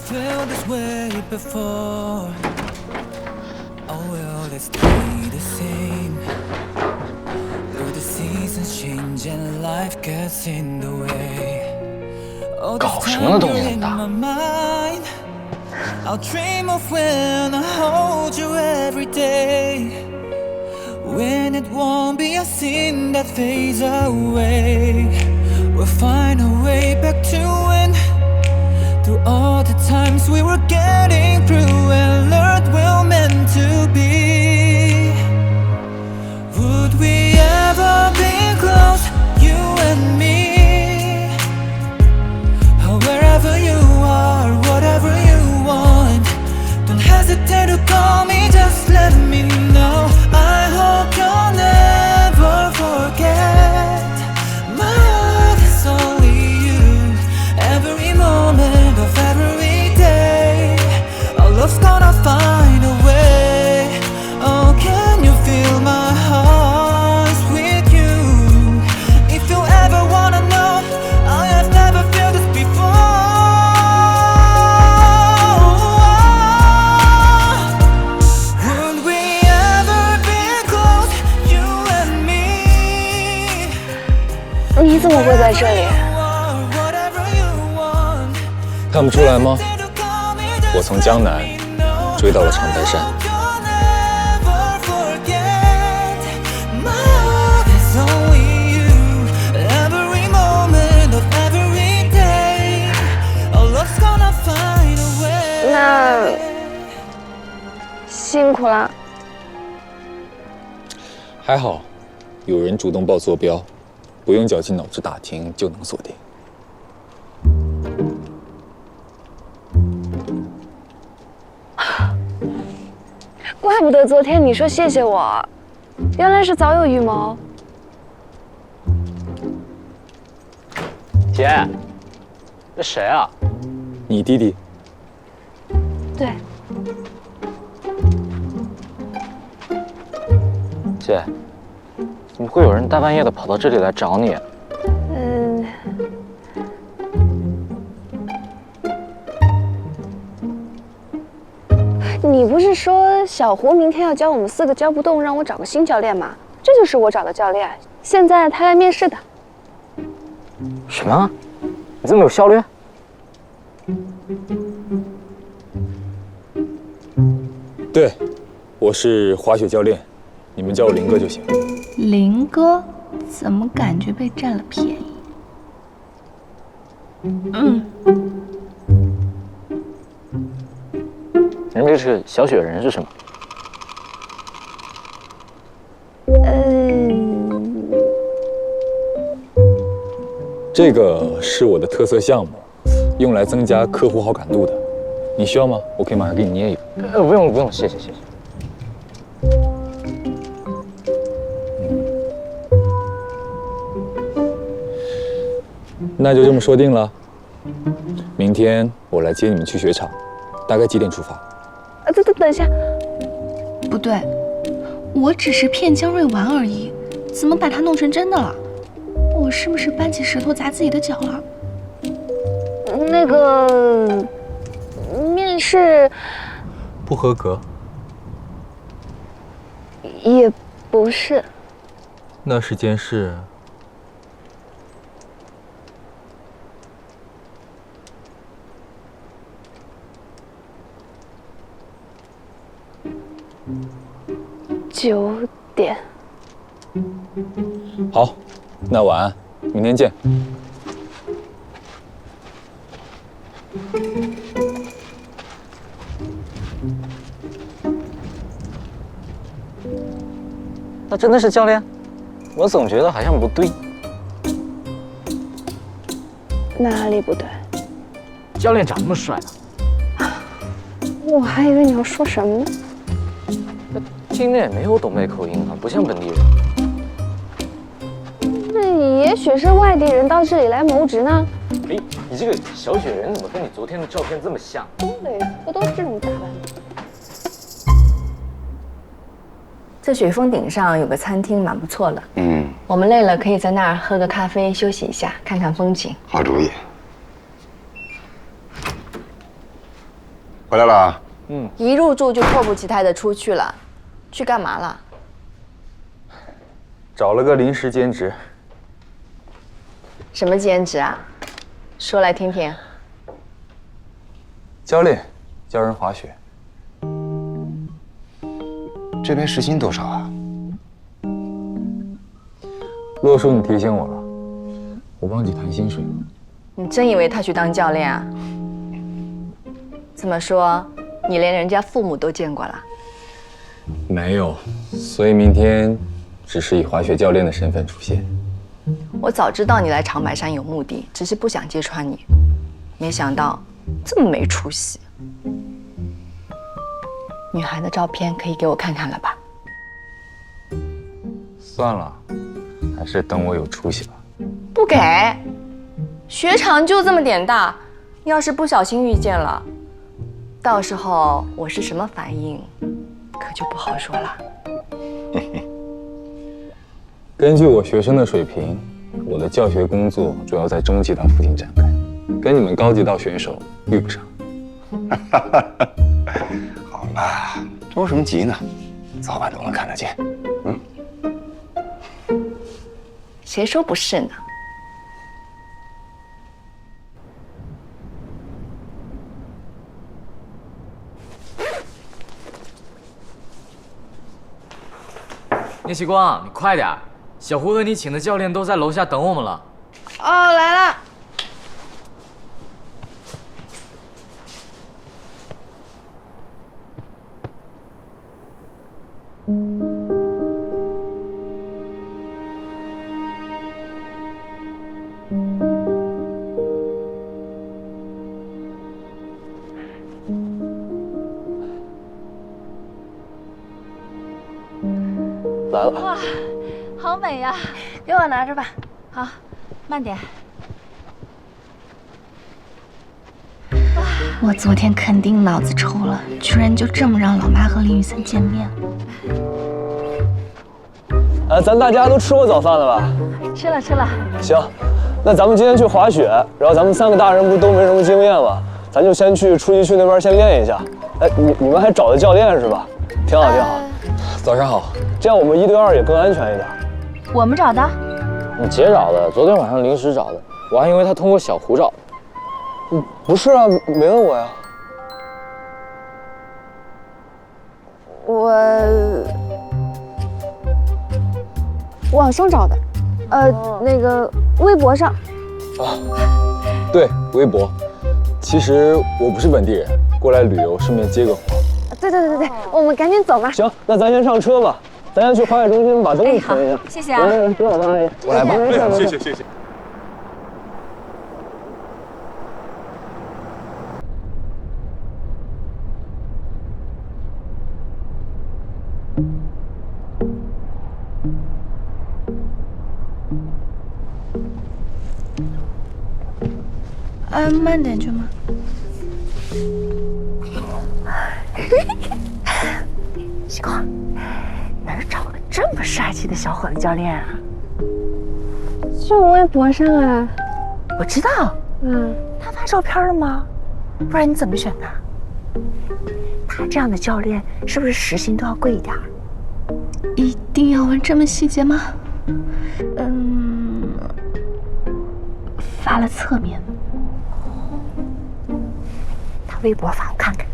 felt this way before. Oh well, let's be the same. Though the seasons change and life gets in the way. Oh, this time you're in my mind. I'll dream of when I hold you every day. When it won't be a sin that fades away. We'll find a way back to when. Through all the times we were getting through and learned we're meant to be. Would we ever be close, you and me? Or wherever you are, whatever you want. Don't hesitate to call me, just let me know. I hope you'll never forget. My heart is only you. Every moment of every day, our love's gonna find a way. Oh, can you feel my heart with you? If you ever wanna know, I have never felt this before. Would we ever be close, you and me? 你怎么会在这里？看不出来吗？我从江南追到了长白山。那辛苦了。还好，有人主动报坐标，不用绞尽脑汁打听就能锁定。怪不得昨天你说谢谢我，原来是早有预谋。姐，这谁啊？你弟弟？对，姐，怎么会有人大半夜的跑到这里来找你？你不是说小胡明天要教我们4个教不动，让我找个新教练吗？这就是我找的教练，现在他来面试的。什么？你这么有效率？对，我是滑雪教练，你们叫我林哥就行。林哥，怎么感觉被占了便宜？人这是小雪人是什么？这个是我的特色项目，用来增加客户好感度的。你需要吗？我可以马上给你捏一个。不用不用，谢谢谢谢。那就这么说定了。明天我来接你们去雪场，大概几点出发？等一下，不对，我只是骗江瑞玩而已，怎么把他弄成真的了？我是不是搬起石头砸自己的脚了？那个面试不合格。也不是。那是件事。9点。好，那晚安，明天见。那真的是教练？我总觉得好像不对。哪里不对？教练长那么帅啊！我还以为你要说什么呢。听着也没有东北口音啊，不像本地人。那也许是外地人到这里来谋职呢。哎，你这个小雪人怎么跟你昨天的照片这么像？东北人不都是这种打扮吗？这雪峰顶上有个餐厅，蛮不错的。我们累了可以在那儿喝个咖啡，休息一下，看看风景。好主意。回来了。一入住就迫不及待的出去了，去干嘛了？找了个临时兼职。什么兼职啊？说来听听。教练，教人滑雪。这边时薪多少啊？洛叔，你提醒我了，我忘记谈薪水了。你真以为他去当教练啊？这么说，你连人家父母都见过了？没有，所以明天只是以滑雪教练的身份出现。我早知道你来长白山有目的，只是不想揭穿你，没想到这么没出息。女孩的照片可以给我看看了吧？算了，还是等我有出息吧。不给，雪场就这么点大，要是不小心遇见了，到时候我是什么反应，可就不好说了。根据我学生的水平，我的教学工作主要在中级道附近展开，跟你们高级道选手遇不上。好了，着什么急呢？早晚都能看得见。谁说不是呢？聂奇光，你快点！小胡和你请的教练都在楼下等我们了。哦，来了。来了。哇，好美呀！给我拿着吧。好，慢点。我昨天肯定脑子抽了，居然就这么让老妈和林雨森见面。咱大家都吃过早饭了吧？吃了吃了。行，那咱们今天去滑雪，然后咱们3个大人不是都没什么经验吗？咱就先去初级区那边先练一下。哎，你们还找的教练是吧？挺好挺好。早上好。这样我们1对2也更安全一点。我们找的？你姐找的，昨天晚上临时找的，我还以为她通过小胡找的。不是啊，没问我呀。我网上找的，那个微博上。对，微博。其实我不是本地人，过来旅游，顺便接个活。对，我们赶紧走吧。行，那咱先上车吧，咱先去滑雪中心把东西存一下。谢谢啊。知道了，阿姨。我来吧。谢谢。慢点去吗？西光，哪儿找个这么帅气的小伙子教练啊？就微博上啊。我知道，他发照片了吗？不然你怎么选的？他这样的教练是不是时薪都要贵一点？一定要问这么细节吗？发了侧面。他微博发我看看。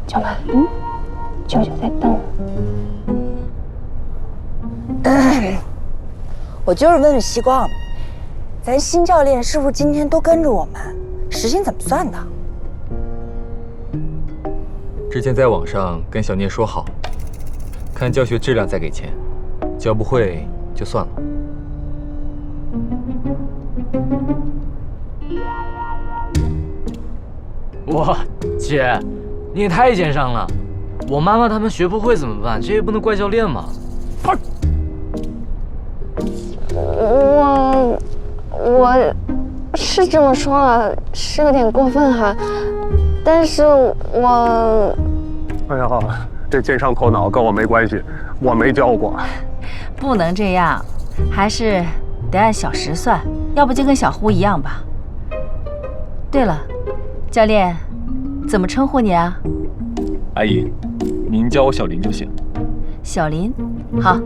舅妈，舅舅在等。我就是问问西光，咱新教练是不是今天都跟着我们？时薪怎么算的？之前在网上跟小聂说好，看教学质量再给钱，教不会就算了。哇，姐，你也太奸商了！我妈妈他们学不会怎么办？这也不能怪教练嘛。我是这么说了，是有点过分哈，但是我……哎呀，这奸商头脑跟我没关系，我没教过。不能这样，还是得按小时算，要不就跟小胡一样吧。对了，教练，怎么称呼你啊？阿姨，您叫我小林就行。小林，好。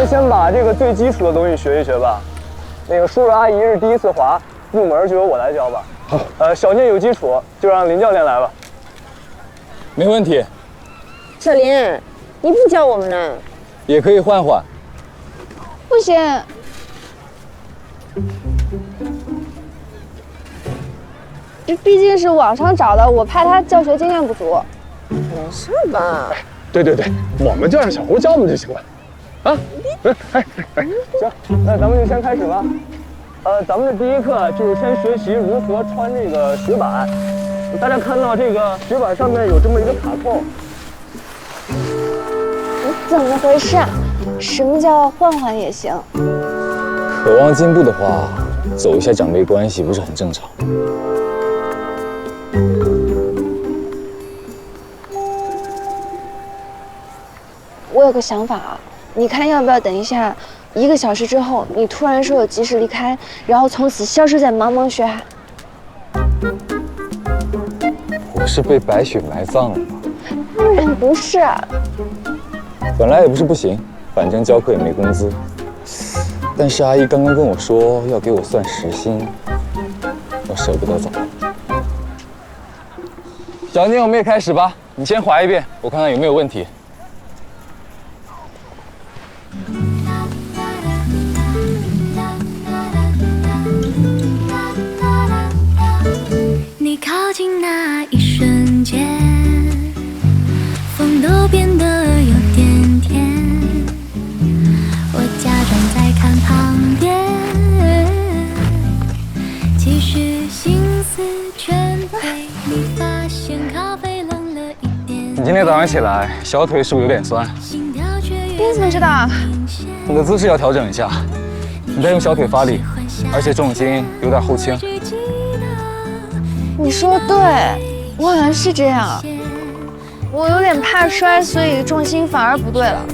先把这个最基础的东西学一学吧。那个叔叔阿姨是第一次滑，入门就由我来教吧。好，小念有基础，就让林教练来吧。没问题。小林，你不教我们呢？也可以换换。不行。这毕竟是网上找的，我怕他教学经验不足。没事吧？对，我们就让小胡教我们就行了。啊，行，那咱们就先开始吧。咱们的第一课就是先学习如何穿这个雪板。大家看到这个雪板上面有这么一个卡扣。怎么回事啊？什么叫换换也行？渴望进步的话，走一下长辈关系不是很正常？我有个想法啊。你看要不要等一下1个小时之后，你突然说有急事离开，然后从此消失在茫茫雪海？我是被白雪埋葬了吗？当然不是。本来也不是不行，反正教课也没工资。但是阿姨刚刚跟我说要给我算时薪，我舍不得走。小宁，我们也开始吧。你先滑一遍，我看看有没有问题。你靠近那一瞬间，风都变得有点甜。我假装在看旁边，其实心思全被你发现。咖啡冷了一点。你今天早上起来小腿是不是有点酸？你怎么知道？你的姿势要调整一下，你在用小腿发力，而且重心有点后倾。你说对，我好像是这样。我有点怕摔，所以重心反而不对了。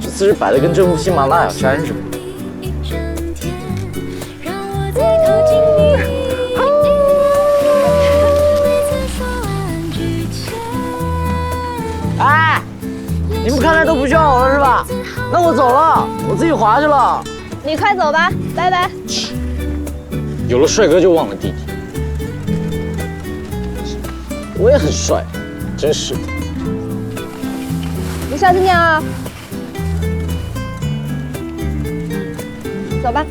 这姿势摆的跟征服喜马拉雅山似的。哎，你们看来都不需要我了是吧？那我走了，我自己滑去了。你快走吧，拜拜。有了帅哥就忘了弟弟。我也很帅，真是的。你小心点啊。走吧。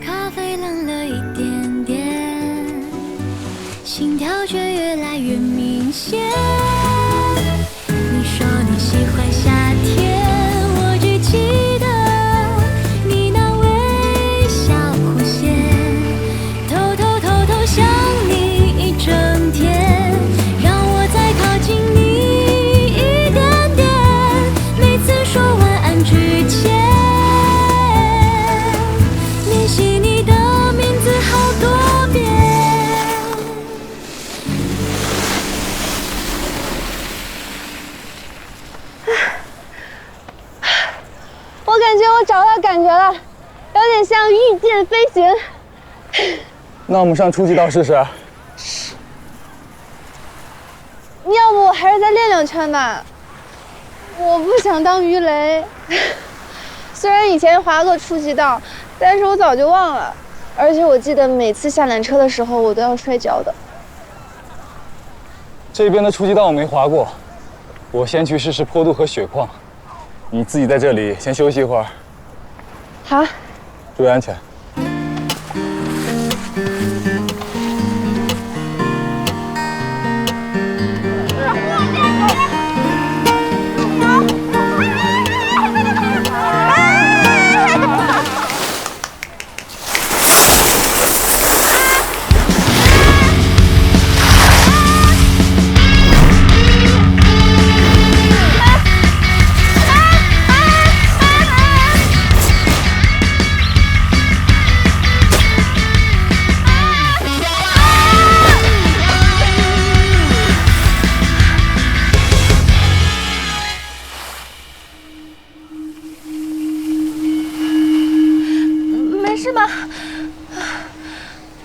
咖啡冷了一点点，心跳却越来越明显。你说你喜欢夏天，我只记得你那微笑弧线，偷想你一整天，让我再靠近你一点点。每次说晚安之前，练习你的名字好多遍。我感觉我找到感觉了，有点像御剑飞行。那我们上初级道试试。要不我还是再练2圈吧。我不想当鱼雷。虽然以前滑过初级道，但是我早就忘了。而且我记得每次下缆车的时候，我都要摔跤的。这边的初级道我没滑过，我先去试试坡度和雪况。你自己在这里先休息一会儿。好。注意安全。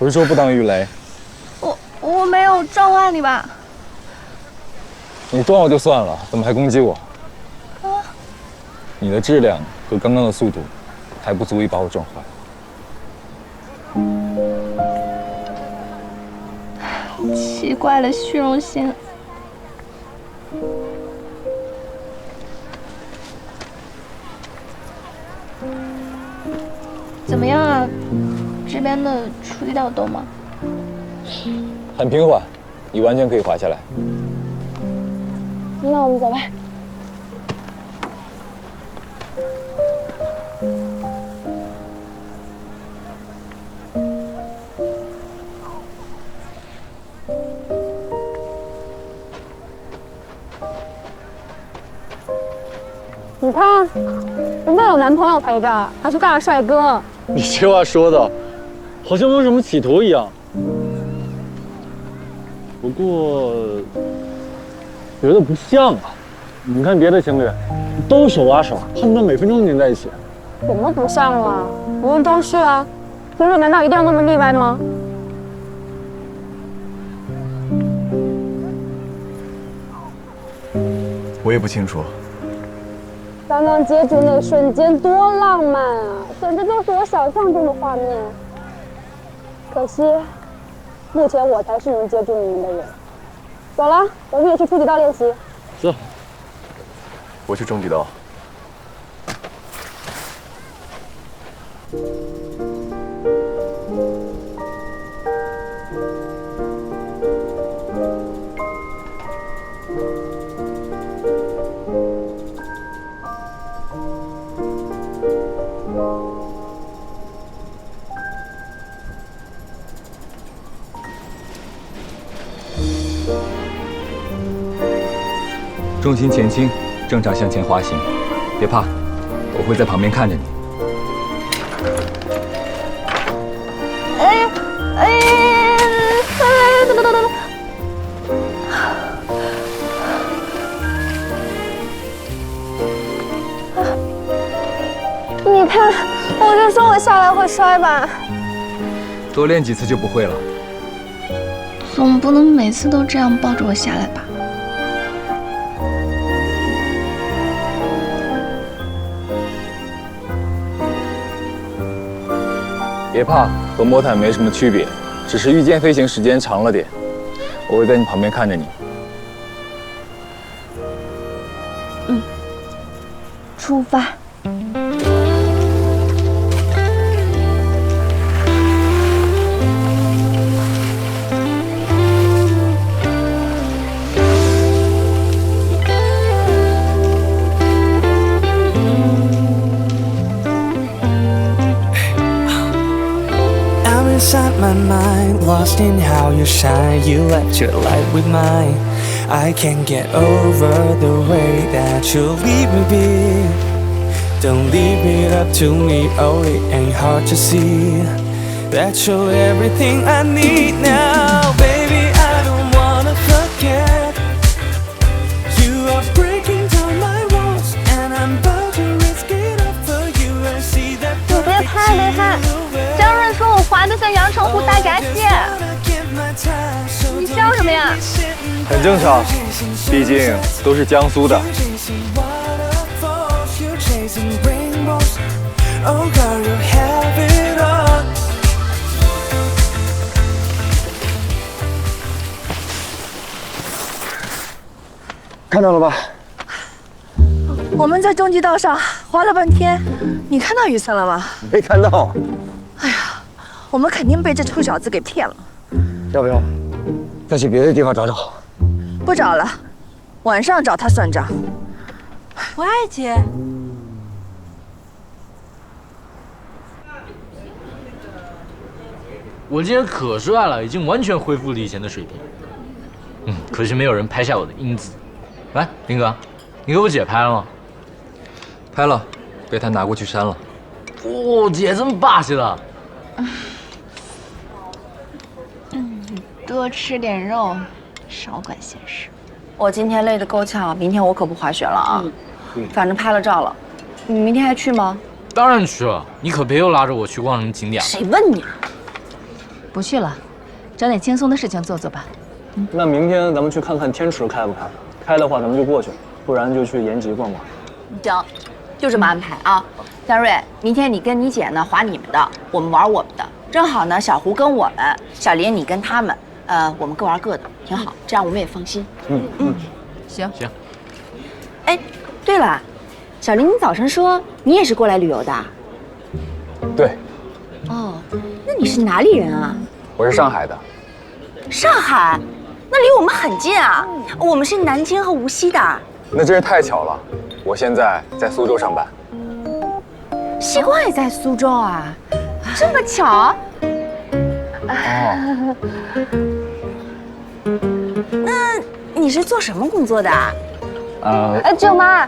不是说不当鱼雷？我没有撞坏你吧？你撞我就算了，怎么还攻击我？你的质量和刚刚的速度，还不足以把我撞坏。奇怪的虚荣心。怎么样啊？这边的初级道懂吗？很平缓，你完全可以滑下来。那我们走吧。你看，人家有男朋友陪着，还是大帅哥。你这话说的，好像没有什么企图一样。不过，觉得不像啊。你看别的情侣，都手拉手，恨不得每分钟黏在一起。怎么不像了？不用都是啊。情侣难道一定要那么例外吗？我也不清楚。刚刚接触那瞬间多浪漫啊，简直就是我想象中的画面。可惜，目前我才是能接住你们的人。走了，我们也去初级道练习。走。我去中级道。重心前倾，正常向前滑行，别怕，我会在旁边看着你。等，你看，我就说我下来会摔吧。多练几次就不会了。总不能每次都这样抱着我下来吧？别怕，和魔毯没什么区别，只是御剑飞行时间长了点。我会在你旁边看着你。出发。Inside my mind, lost in how you shine. You left your light with mine. I can't get over the way that you leave me be. Don't leave it up to me, oh it ain't hard to see that you're everything I need now. Baby, I don't wanna forget. You are breaking down my walls, and I'm about to risk it all for you and see that. 你别拍，别拍。张润说我滑得像阳澄湖大闸蟹，你笑什么呀？很正常，毕竟都是江苏的。看到了吧？我们在中级道上滑了半天，你看到雨森了吗？没看到。哎呀，我们肯定被这臭小子给骗了。要不要再去别的地方找找？不找了，晚上找他算账。喂，姐。我今天可帅了，已经完全恢复了以前的水平。可惜没有人拍下我的英姿。来，林哥，你给我姐拍了吗？拍了，被他拿过去删了。哦，姐这么霸气的。多吃点肉，少管闲事。我今天累得够呛，明天我可不滑雪了啊。反正拍了照了，你明天还去吗？当然去了，你可别又拉着我去逛什么景点。谁问你啊？不去了，找点轻松的事情做做吧。那明天咱们去看看天池开不开？开的话咱们就过去，不然就去延吉逛逛。行，就这么安排啊。大瑞，明天你跟你姐呢划你们的，我们玩我们的。正好呢，小胡跟我们，小林你跟他们，我们各玩各的，挺好，这样我们也放心。行。哎，对了，小林，你早晨说你也是过来旅游的？对，哦，那你是哪里人啊？我是上海的。上海，那离我们很近啊。我们是南京和无锡的。那真是太巧了，我现在在苏州上班。西光也在苏州啊？这么巧？哦。那你是做什么工作的啊？舅妈，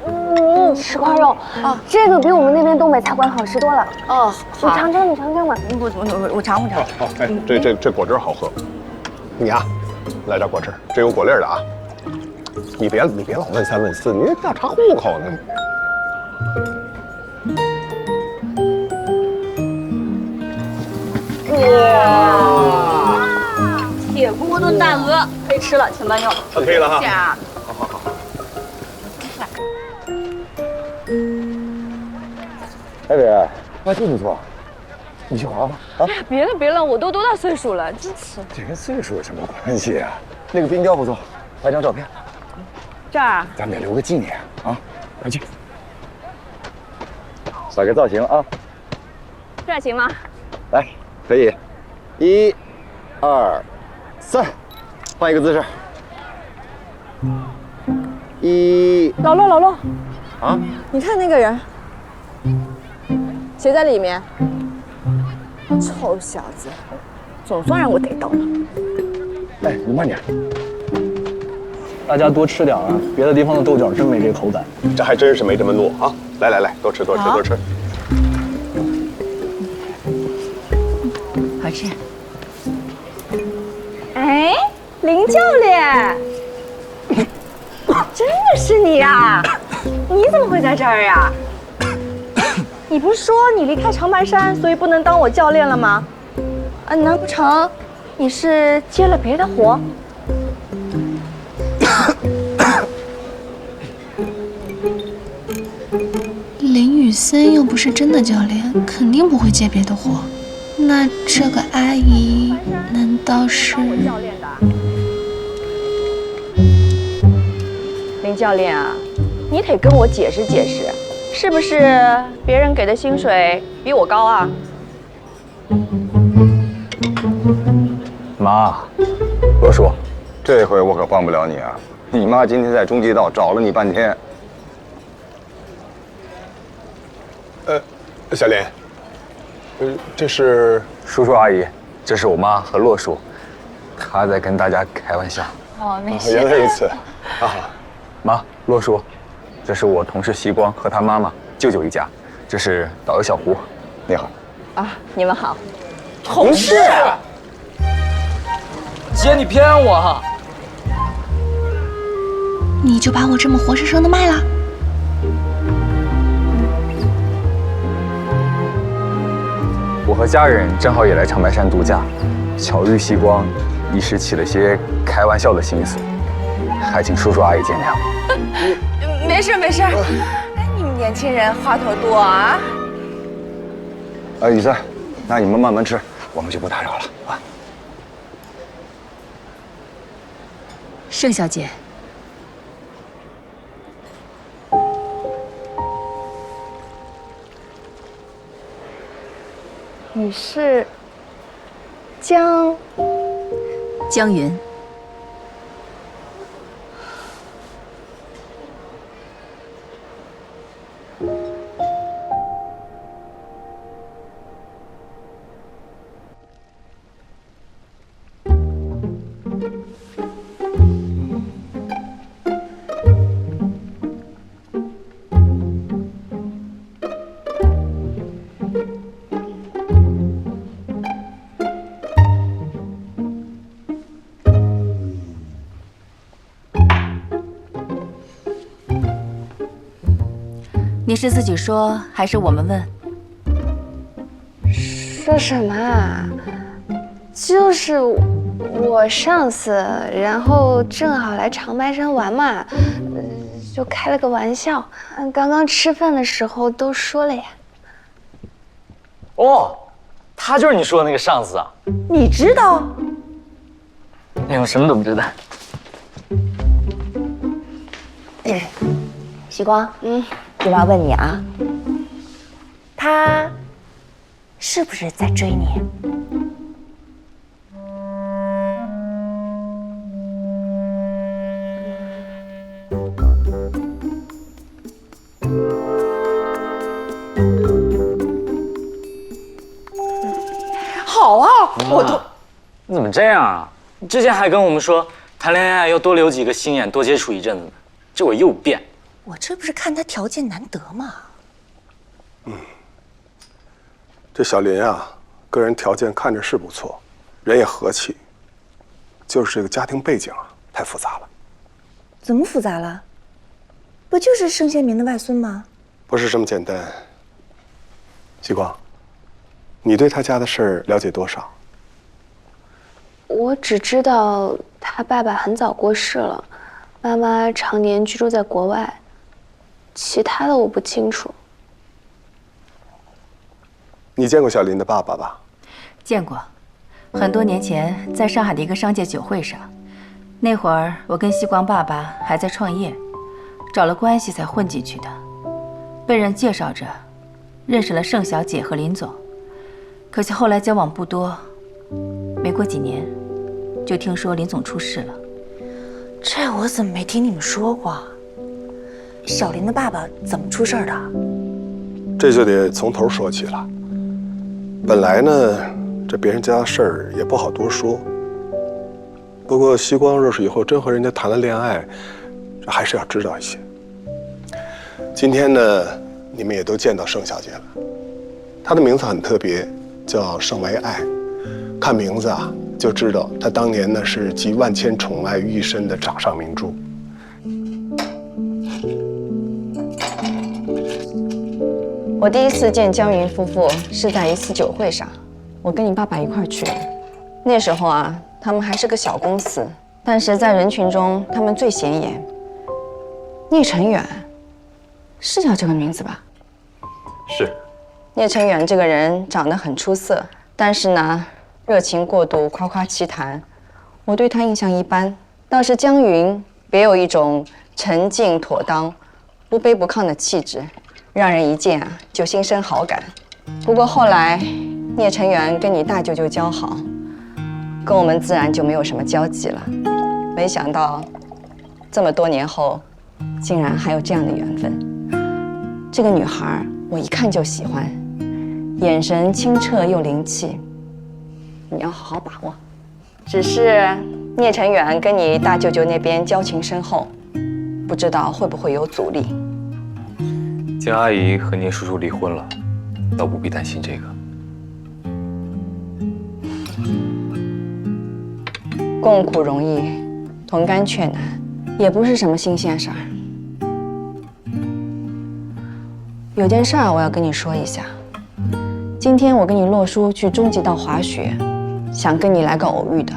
你吃块肉哦，这个比我们那边东北菜馆好吃多了。哦，你尝尝，你尝尝吧。我尝。好，哎，这果汁好喝。你啊，来点果汁，这有果粒的啊。你别老问三问四，你调查户口呢。哇！铁锅炖大鹅可以吃了，请慢用。可以了哈。谢谢啊。好。哎伟，那真不错，你去滑吧。啊！哎呀，别了，我都多大岁数了，真是。这跟岁数有什么关系啊？那个冰雕不错，拍张照片。这儿。咱们得留个纪念啊！快去。摆个造型啊！这儿行吗？来，可以，1、2、3，换一个姿势。老陆，啊，你看那个人，谁在里面？臭小子，总算让我逮到了。哎，你慢点。大家多吃点啊，别的地方的豆角真没这口感。这还真是没这么糯啊！来，多吃。好吃。哎，林教练，真的是你呀？你怎么会在这儿呀？你不是说你离开长白山，所以不能当我教练了吗？难不成你是接了别的活？林雨森又不是真的教练，肯定不会接别的活。那这个阿姨难道是？林教练啊，你得跟我解释解释，是不是别人给的薪水比我高啊？妈，罗叔，这回我可帮不了你啊！你妈今天在中街道找了你半天。小莲，这是叔叔阿姨，这是我妈和洛叔，他在跟大家开玩笑。哦，没事。原来如此啊！妈，洛叔，这是我同事西光和他妈妈、舅舅一家，这是导游小胡，你好。啊，你们好。同事。姐，你骗我哈！你就把我这么活生生的卖了？我和家人正好也来长白山度假，巧遇西光，一时起了些开玩笑的心思，还请叔叔阿姨见谅。没事。哎，你们年轻人话头多啊。雨森，那你们慢慢吃，我们就不打扰了啊。盛小姐，你是江云。你是自己说，还是我们问？说什么啊？就是我上司，然后正好来长白山玩嘛，就开了个玩笑。刚刚吃饭的时候都说了呀。哦，他就是你说的那个上司啊？你知道？哎，我什么都不知道。喜光，我要问你啊，他是不是在追你？好啊，我都……你怎么这样啊？你之前还跟我们说谈恋爱要多留几个心眼，多接触一阵子呢，这我又变。我这不是看他条件难得吗？这小林啊，个人条件看着是不错，人也和气，就是这个家庭背景啊太复杂了。怎么复杂了？不就是盛先民的外孙吗？不是这么简单。西光，你对他家的事儿了解多少？我只知道他爸爸很早过世了，妈妈常年居住在国外，其他的我不清楚。你见过小林的爸爸吧？见过，很多年前在上海的一个商界酒会上，那会儿我跟西光爸爸还在创业，找了关系才混进去的，被人介绍着认识了盛小姐和林总，可惜后来交往不多，没过几年就听说林总出事了。这我怎么没听你们说过？小林的爸爸怎么出事的？这就得从头说起了。本来呢，这别人家的事儿也不好多说。不过西光若是以后真和人家谈了恋爱，这还是要知道一些。今天呢，你们也都见到盛小姐了，她的名字很特别，叫盛为爱。看名字啊，就知道她当年呢是集万千宠爱于一身的掌上明珠。我第一次见江云夫妇是在一次酒会上，我跟你爸爸一块儿去的。那时候啊，他们还是个小公司，但是在人群中他们最显眼。聂成远，是叫这个名字吧？是。聂成远这个人长得很出色，但是呢，热情过度，夸夸其谈，我对他印象一般。倒是江云别有一种沉静妥当、不卑不亢的气质。让人一见啊就心生好感。不过后来，聂成远跟你大舅舅交好，跟我们自然就没有什么交集了。没想到，这么多年后，竟然还有这样的缘分。这个女孩我一看就喜欢，眼神清澈又灵气，你要好好把握。只是聂成远跟你大舅舅那边交情深厚，不知道会不会有阻力。江阿姨和聂叔叔离婚了，倒不必担心这个。共苦容易，同甘却难，也不是什么新鲜事儿。有件事儿我要跟你说一下。今天我跟你洛叔去中极道滑雪，想跟你来个偶遇的，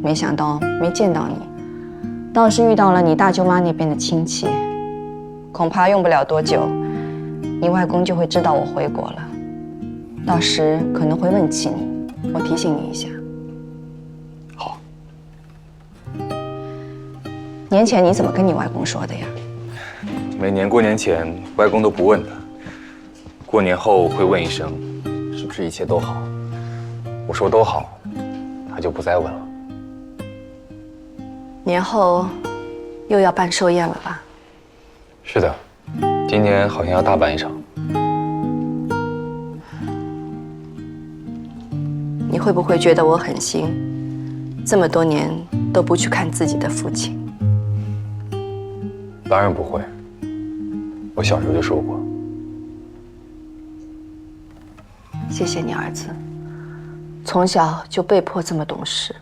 没想到没见到你，倒是遇到了你大舅妈那边的亲戚，恐怕用不了多久。你外公就会知道我回国了，到时可能会问起你，我提醒你一下。好。年前你怎么跟你外公说的呀？每年过年前，外公都不问的，过年后会问一声，是不是一切都好？我说都好，他就不再问了。年后又要办寿宴了吧？是的。今年好像要大办一场。你会不会觉得我狠心？这么多年都不去看自己的父亲？当然不会，我小时候就说过。谢谢你，儿子，从小就被迫这么懂事。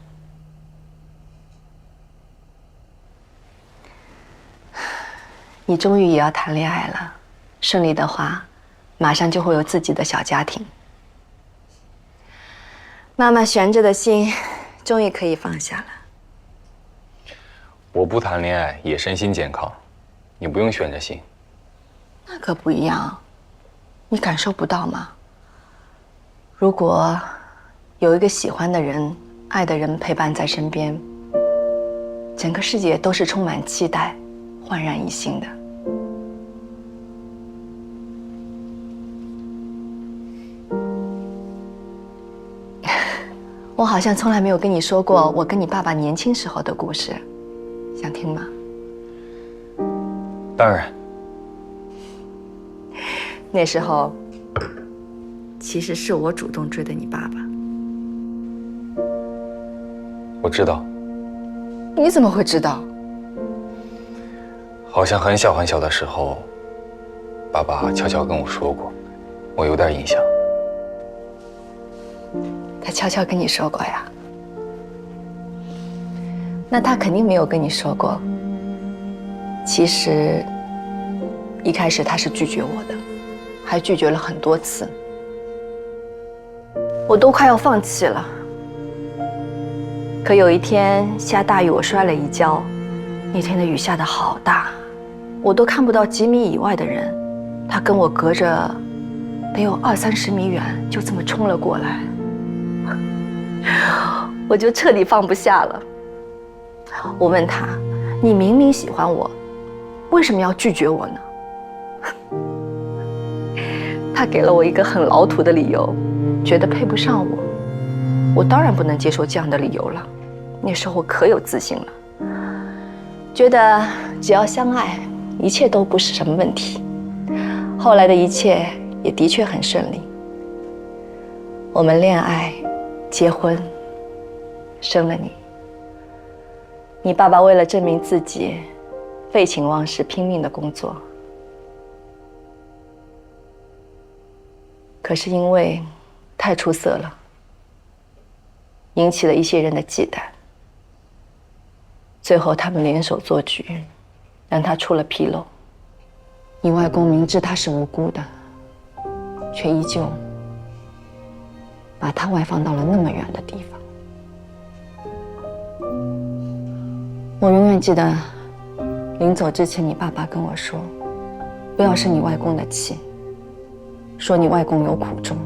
你终于也要谈恋爱了，顺利的话，马上就会有自己的小家庭。妈妈悬着的心，终于可以放下了。我不谈恋爱也身心健康，你不用悬着心。那可不一样，你感受不到吗？如果有一个喜欢的人、爱的人陪伴在身边，整个世界都是充满期待、焕然一新的。我好像从来没有跟你说过我跟你爸爸年轻时候的故事，想听吗？当然。那时候，其实是我主动追的你爸爸。我知道。你怎么会知道？好像很小很小的时候，爸爸悄悄跟我说过，我有点印象。他悄悄跟你说过呀？那他肯定没有跟你说过。其实，一开始他是拒绝我的，还拒绝了很多次，我都快要放弃了。可有一天下大雨，我摔了一跤，那天的雨下得好大，我都看不到几米以外的人，他跟我隔着得有20-30米远，就这么冲了过来。我就彻底放不下了。我问他：“你明明喜欢我，为什么要拒绝我呢？”他给了我一个很老土的理由，觉得配不上我。我当然不能接受这样的理由了。那时候可有自信了，觉得只要相爱，一切都不是什么问题。后来的一切也的确很顺利。我们恋爱、结婚，生了你。你爸爸为了证明自己，废寝忘食，拼命的工作。可是因为太出色了，引起了一些人的忌惮。最后他们联手做局，让他出了纰漏。你外公明知他是无辜的，却依旧把他外放到了那么远的地方。我永远记得，临走之前，你爸爸跟我说，不要生你外公的气，说你外公有苦衷。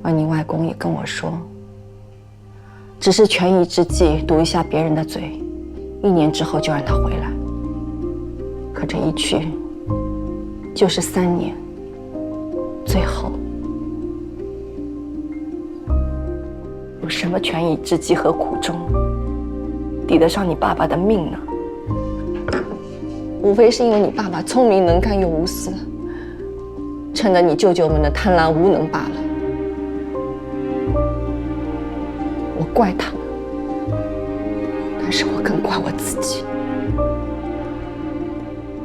而你外公也跟我说，只是权宜之计，堵一下别人的嘴，1年之后就让他回来。可这一去就是3年，最后有什么权宜之计和苦衷抵得上你爸爸的命呢？无非是因为你爸爸聪明能干又无私，趁着你舅舅们的贪婪无能罢了。我怪他们，但是我更怪我自己。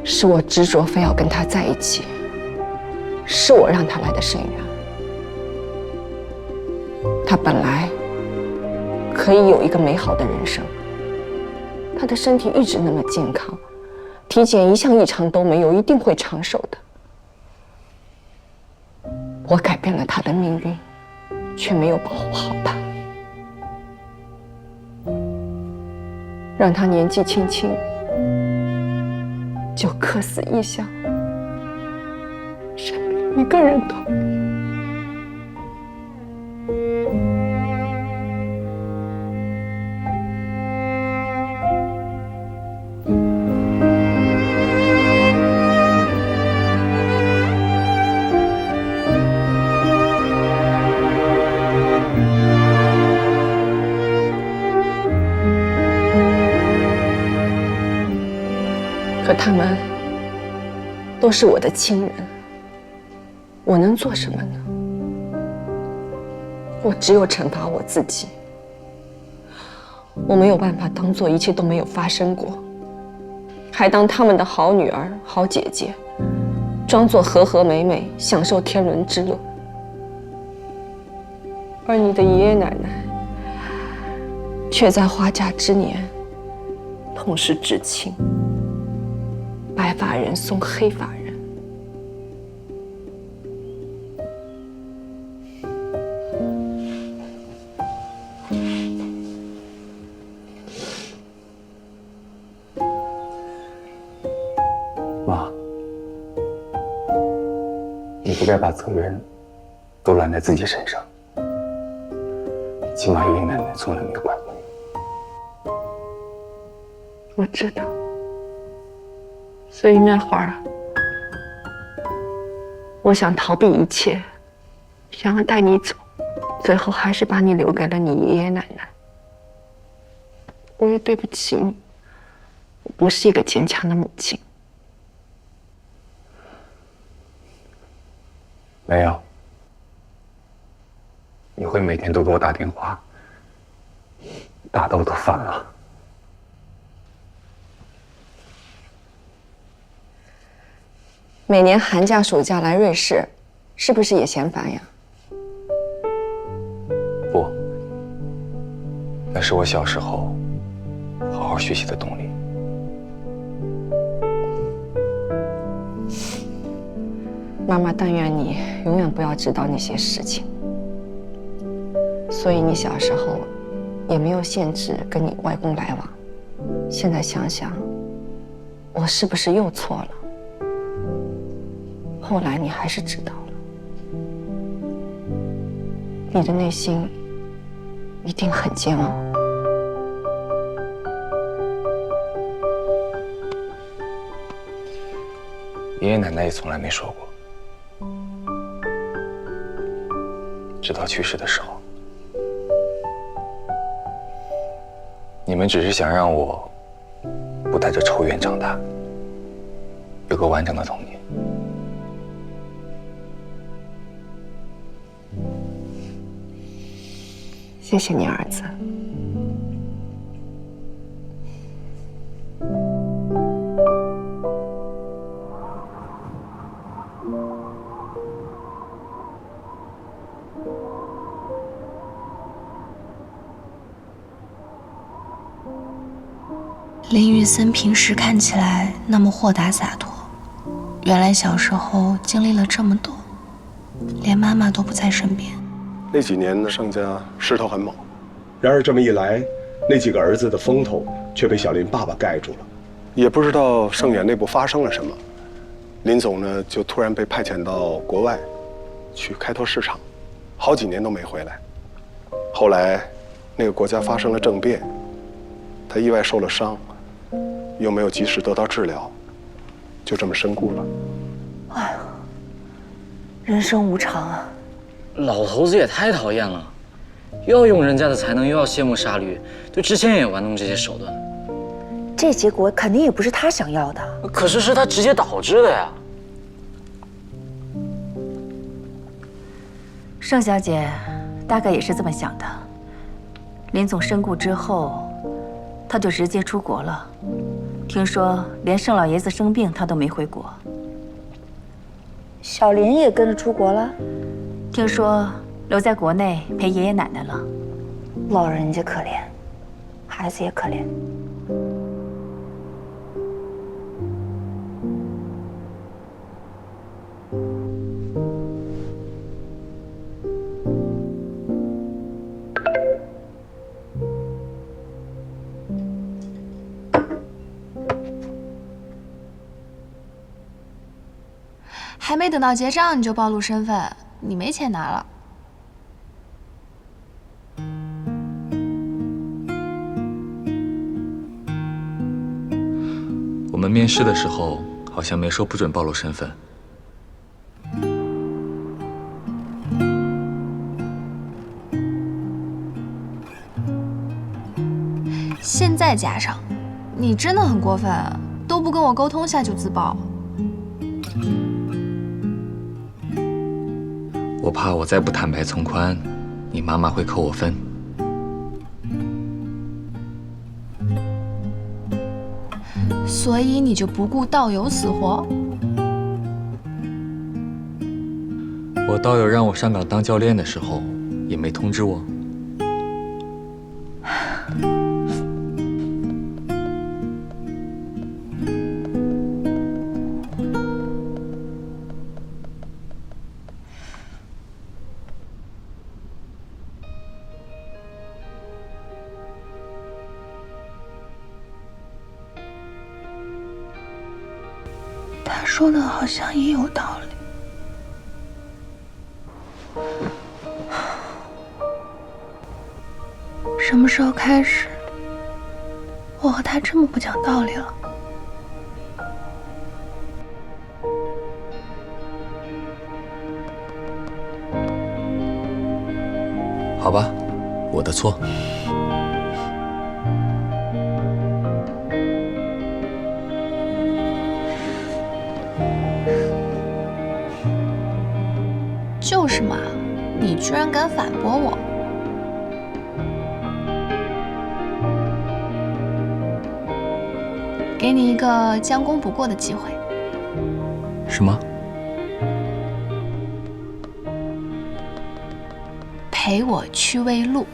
是我执着非要跟他在一起，是我让他来的深渊。他本来可以有一个美好的人生，他的身体一直那么健康，体检一项异常都没有，一定会长寿的。我改变了他的命运，却没有保护好他，让他年纪轻轻就客死异乡，身边一个人都没有。可他们都是我的亲人，我能做什么呢？我只有惩罚我自己。我没有办法当做一切都没有发生过，还当他们的好女儿、好姐姐，装作和和美美，享受天伦之乐。而你的爷爷奶奶却在花甲之年痛失至亲。白发人送黑发人，不该把责任都揽在自己身上。起码爷爷奶奶从来没有怪过你。我知道，所以那会儿我想逃避一切，想要带你走，最后还是把你留给了你爷爷奶奶。我也对不起你，我不是一个坚强的母亲。没有，你会每天都给我打电话，打得我都烦了。每年寒假、暑假来瑞士，是不是也嫌烦呀？不，那是我小时候好好学习的动力。妈妈但愿你永远不要知道那些事情。所以你小时候也没有限制跟你外公来往。现在想想，我是不是又错了？后来你还是知道了，你的内心一定很煎熬。爷爷奶奶也从来没说过。直到去世的时候，你们只是想让我不带着仇怨长大，有个完整的童年。谢谢你，儿子。林玉森平时看起来那么豁达洒脱，原来小时候经历了这么多，连妈妈都不在身边。那几年呢，盛家势头很猛，然而这么一来，那几个儿子的风头却被小林爸爸盖住了。也不知道盛远内部发生了什么，林总呢就突然被派遣到国外去开拓市场，好几年都没回来。后来那个国家发生了政变，他意外受了伤，又没有及时得到治疗，就这么身故了。哎呀，人生无常啊！老头子也太讨厌了，又要用人家的才能，又要卸磨杀驴，对知县也玩弄这些手段。这结果肯定也不是他想要的。可是是他直接导致的呀。盛小姐大概也是这么想的。林总身故之后，他就直接出国了。听说连盛老爷子生病他都没回国。小林也跟着出国了？听说留在国内陪爷爷奶奶了。老人家可怜，孩子也可怜。还没等到结账你就暴露身份，你没钱拿了。我们面试的时候好像没说不准暴露身份。现在加上，你真的很过分，都不跟我沟通下就自爆。我怕我再不坦白从宽，你妈妈会扣我分。所以你就不顾道友死活？我道友让我上岗当教练的时候，也没通知我。他说的好像也有道理。什么时候开始，我和他这么不讲道理了？好吧，我的错。就是嘛，你居然敢反驳我！给你一个将功补过的机会。什么？陪我去喂鹿。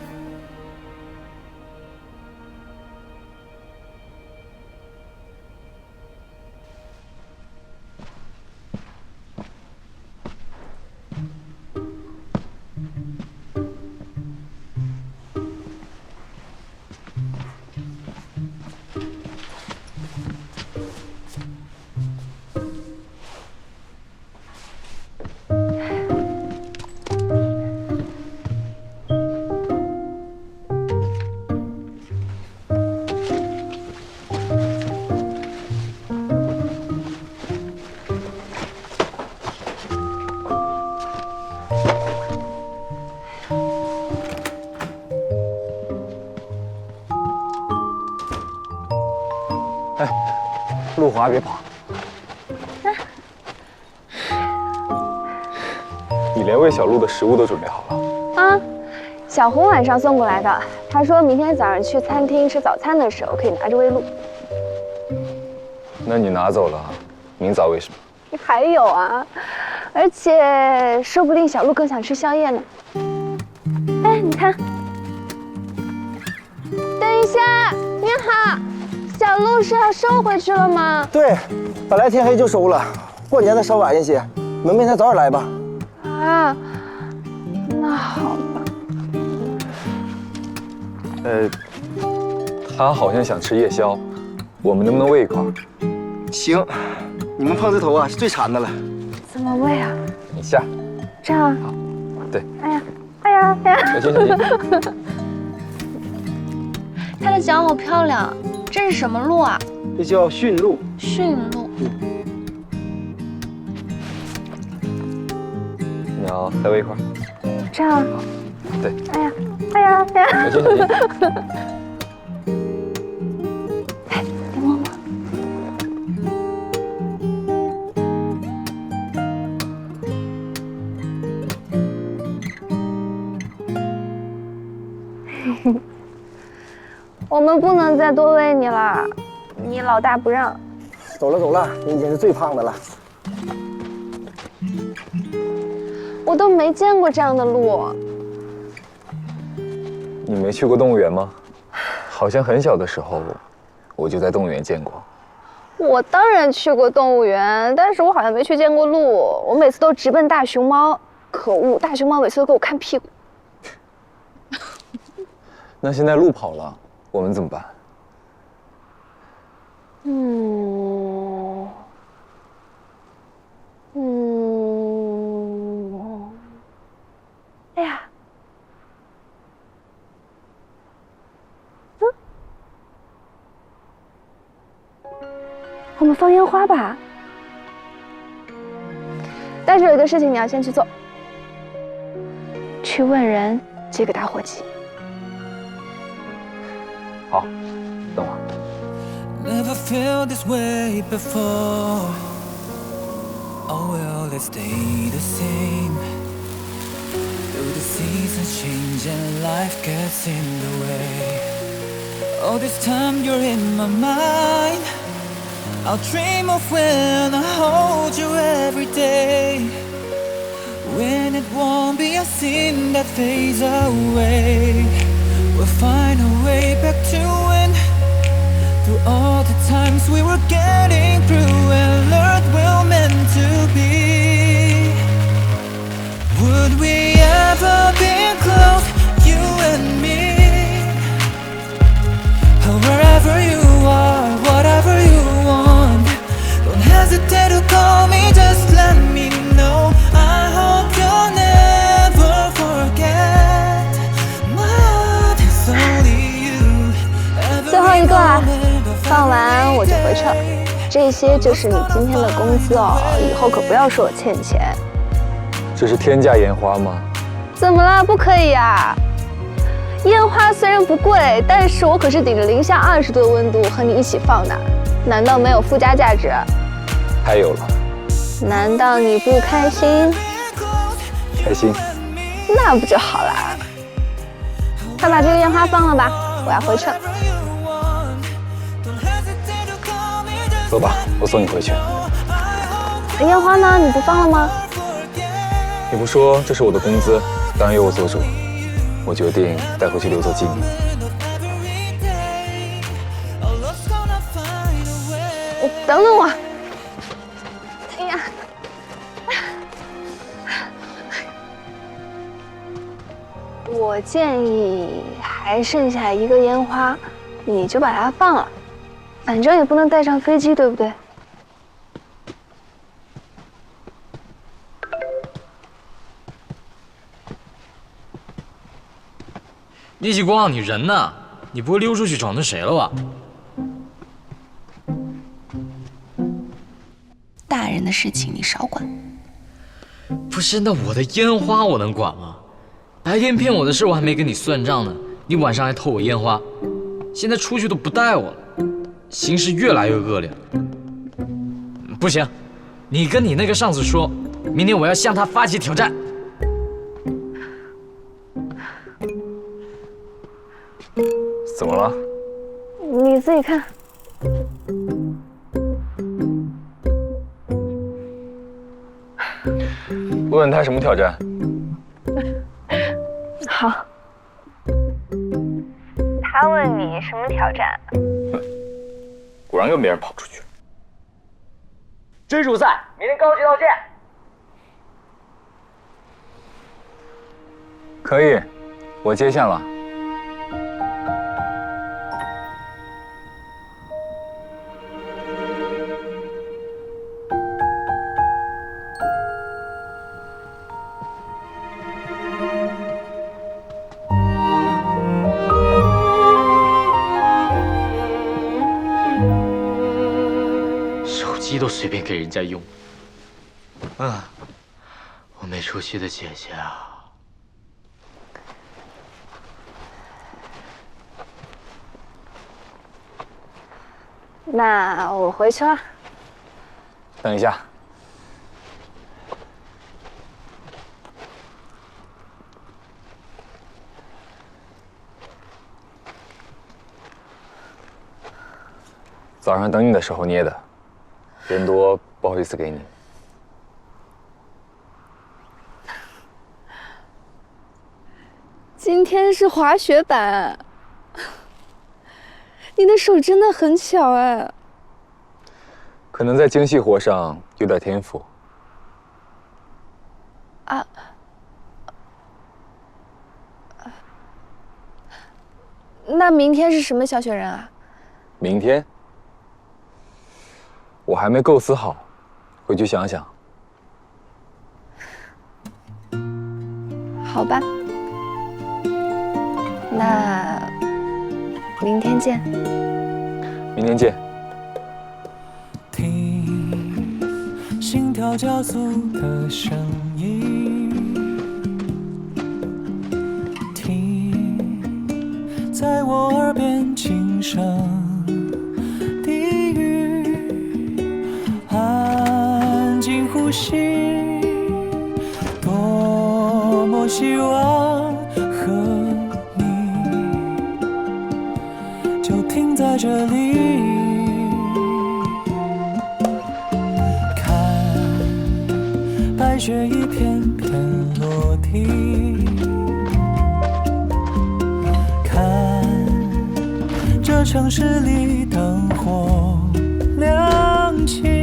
哎，路滑别跑。你连喂小鹿的食物都准备好了？啊，小红晚上送过来的。她说明天早上去餐厅吃早餐的时候可以拿着喂鹿。那你拿走了，明早喂什么？还有啊，而且说不定小鹿更想吃宵夜呢。哎，你看，等一下，你好，小鹿是要收回去了吗？对，本来天黑就收了，过年再稍晚一些，你们明天早点来吧。啊，那好吧。他好像想吃夜宵，我们能不能喂一块？行，你们胖子头啊是最馋的了。怎么喂啊？你下。这样。好。对。哎呀，哎呀，哎呀！小心，小心。它的脚好漂亮，这是什么鹿啊？这叫驯鹿。驯鹿。你要再喂一块。这样。对。哎呀，哎呀，哎呀！小心，小心。哎，你摸摸。我们不能再多喂你了，你老大不让。走了走了，你已经是最胖的了。我都没见过这样的鹿。你没去过动物园吗？好像很小的时候，我就在动物园见过。我当然去过动物园，但是我好像没去见过鹿。我每次都直奔大熊猫，可恶，大熊猫每次都给我看屁股。那现在鹿跑了，我们怎么办？哎呀，我们放烟花吧。但是有一个事情你要先去做，去问人借个打火机。好，等会儿。Never felt this way before. Oh well, let's stay the same. Though the seasons change and life gets in the way. All this time you're in my mind. I'll dream of when I hold you every day. When it won't be a sin that fades away. We'll find a way back to when. Through all the times we were getting through and learned we're meant to be. Would we ever be close, you and me? Wherever you are, whatever you want, don't hesitate to call me, just let me know. I hope you'll never 这些就是你今天的工资哦，以后可不要说我欠钱。这是天价烟花吗？怎么了？不可以呀？烟花虽然不贵，但是我可是顶着零下20度的温度和你一起放的，难道没有附加价值？太有了。难道你不开心？开心。那不就好了？快把这个烟花放了吧，我要回去了。走吧，我送你回去。烟花呢？你不放了吗？你不说这是我的工资，当然由我做主。我决定带回去留作纪念。等等我。哎呀！我建议还剩下一个烟花，你就把它放了，反正也不能带上飞机，对不对？聂继光，你人呢？你不会溜出去找那谁了吧？大人的事情你少管。不是，那我的烟花我能管吗？白天骗我的事我还没跟你算账呢，你晚上还偷我烟花，现在出去都不带我了，形势越来越恶劣了。不行，你跟你那个上司说，明天我要向他发起挑战。怎么了？你自己看。问问他什么挑战？好。他问你什么挑战？果然跟别人跑出去了。追逐赛，明天高级道见。可以，我接线了。都随便给人家用。我没出息的姐姐啊！那我回去了。等一下。早上等你的时候捏的。人多不好意思给你。今天是滑雪板，你的手真的很巧哎。可能在精细活上有点天赋。啊。那明天是什么小雪人啊？明天？我还没构思好，回去想想。好吧，那明天见。明天见。听心跳加速的声音，听在我耳边轻声。呼吸，多么希望和你就停在这里，看白雪一片片落地，看这城市里灯火亮起。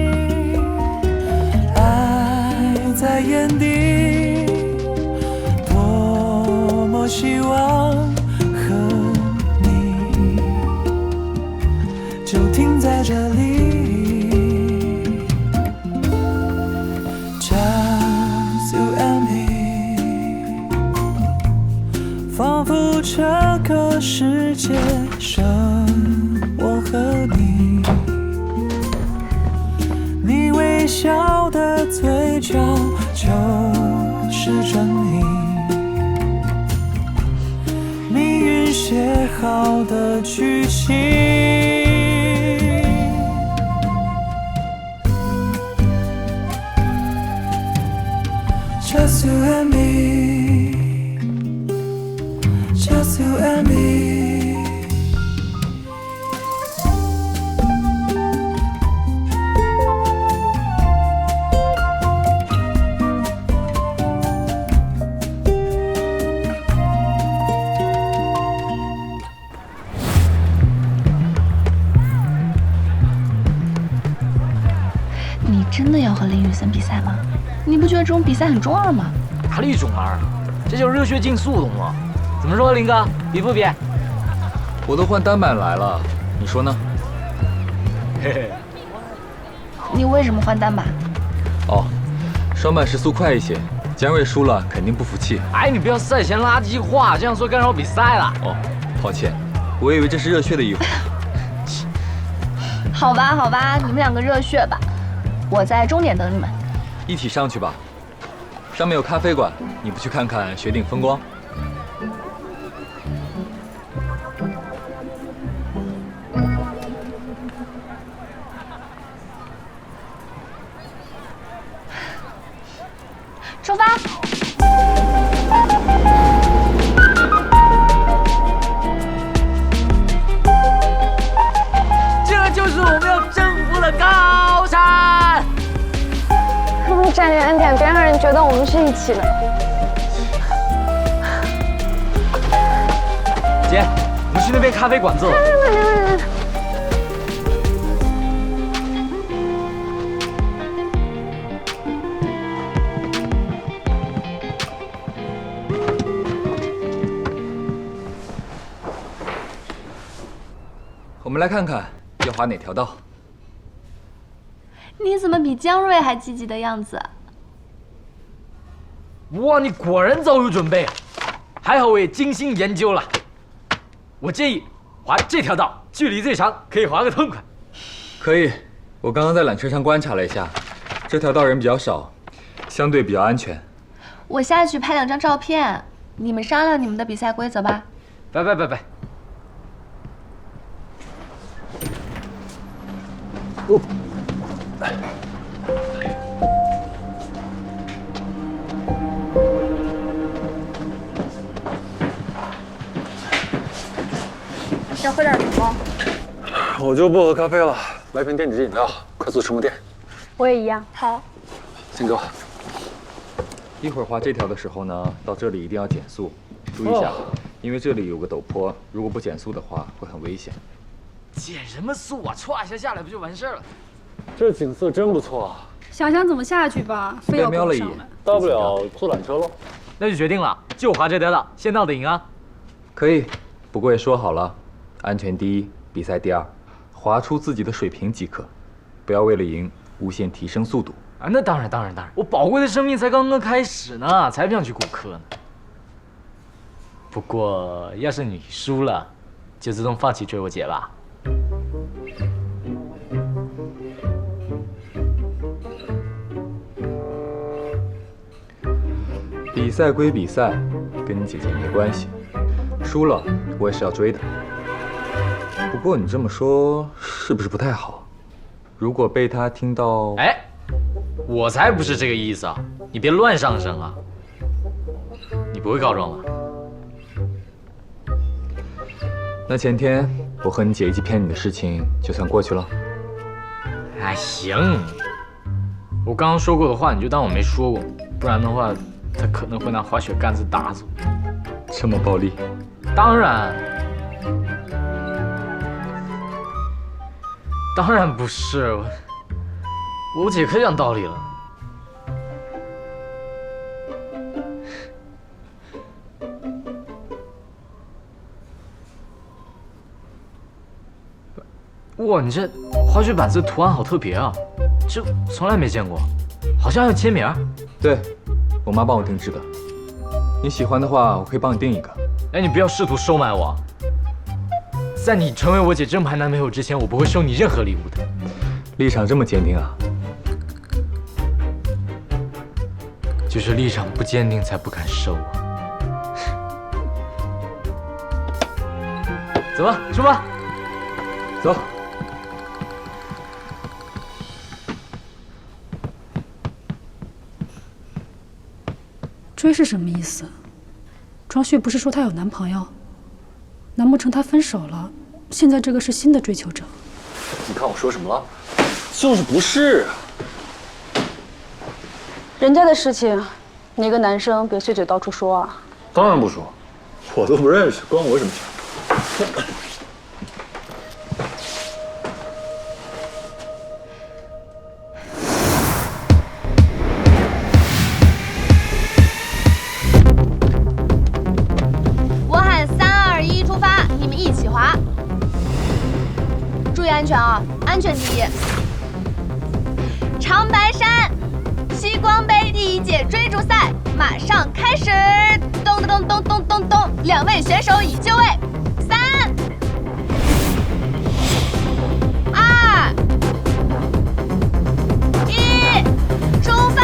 在眼底，多么希望和你就停在这里 ，Just you and me， 仿佛这个世界剩我和你。笑的嘴角就是真理，命运写好的剧情。Just you and me, just you and me。你真的要和林雨森比赛吗？你不觉得这种比赛很中二吗？哪里中二？这叫热血竞速，懂吗？怎么说，林哥，比不比？我都换单板来了，你说呢？嘿嘿。你为什么换单板？哦，双板时速快一些，姜瑞输了肯定不服气。哎，你不要赛前垃圾话，这样说干扰比赛了。哦，抱歉，我以为这是热血的一环。好吧，好吧，你们两个热血吧，我在终点等你们。一起上去吧，上面有咖啡馆，你不去看看雪顶风光？出发！这就是我们要征服的高山。站远点，别让人觉得我们是一起的。姐，我们去那边咖啡馆坐。我们来看看要滑哪条道。你怎么比姜瑞还积极的样子？哇，你果然早有准备啊！还好我也精心研究了。我建议滑这条道，距离最长，可以滑个痛快。可以，我刚刚在缆车上观察了一下，这条道人比较少，相对比较安全。我下去拍2张照片，你们商量你们的比赛规则吧。拜。哦。要喝点什么？我就不喝咖啡了，来瓶电解质饮料，快速充个电。我也一样。好。先给我。一会儿滑这条的时候呢，到这里一定要减速，注意一下，因为这里有个陡坡，如果不减速的话会很危险。减什么速啊？歘一下下来不就完事儿了？这景色真不错啊！想想怎么下去吧，非要瞄了一眼，大不了坐缆车喽。那就决定了，就滑这条道，先到的赢啊！可以，不过也说好了，安全第一，比赛第二，滑出自己的水平即可，不要为了赢无限提升速度。啊，那当然，我宝贵的生命才刚刚开始呢，才不想去骨科呢。不过要是你输了，就自动放弃追我姐吧。比赛归比赛，跟你姐姐没关系。输了，我也是要追的。不过你这么说，是不是不太好？如果被她听到……哎，我才不是这个意思啊！你别乱上升啊！你不会告状吧？那前天我和你姐一起骗你的事情，就算过去了。哎，行，我刚刚说过的话，你就当我没说过，不然的话，他可能会拿滑雪杆子打死我。这么暴力？当然不是，我姐可讲道理了。哇，你这滑雪板子图案好特别啊，这从来没见过，好像要签名。对，我妈帮我定制的。你喜欢的话，我可以帮你订一个。哎，你不要试图收买我。在你成为我姐正牌男朋友之前，我不会收你任何礼物的。立场这么坚定啊？就是立场不坚定才不敢收啊。走吧，出发。走。追是什么意思？庄旭不是说她有男朋友？难不成她分手了？现在这个是新的追求者？你看我说什么了？就是不是啊？人家的事情，你一个男生别碎嘴到处说啊。当然不说，我都不认识，关我什么事？我喊3、2、1，出发！你们一起滑，注意安全啊！安全第一。长白山西光杯第1届追逐赛马上开始！咚咚咚咚咚咚咚，2位选手已就位。3、2、1，出发！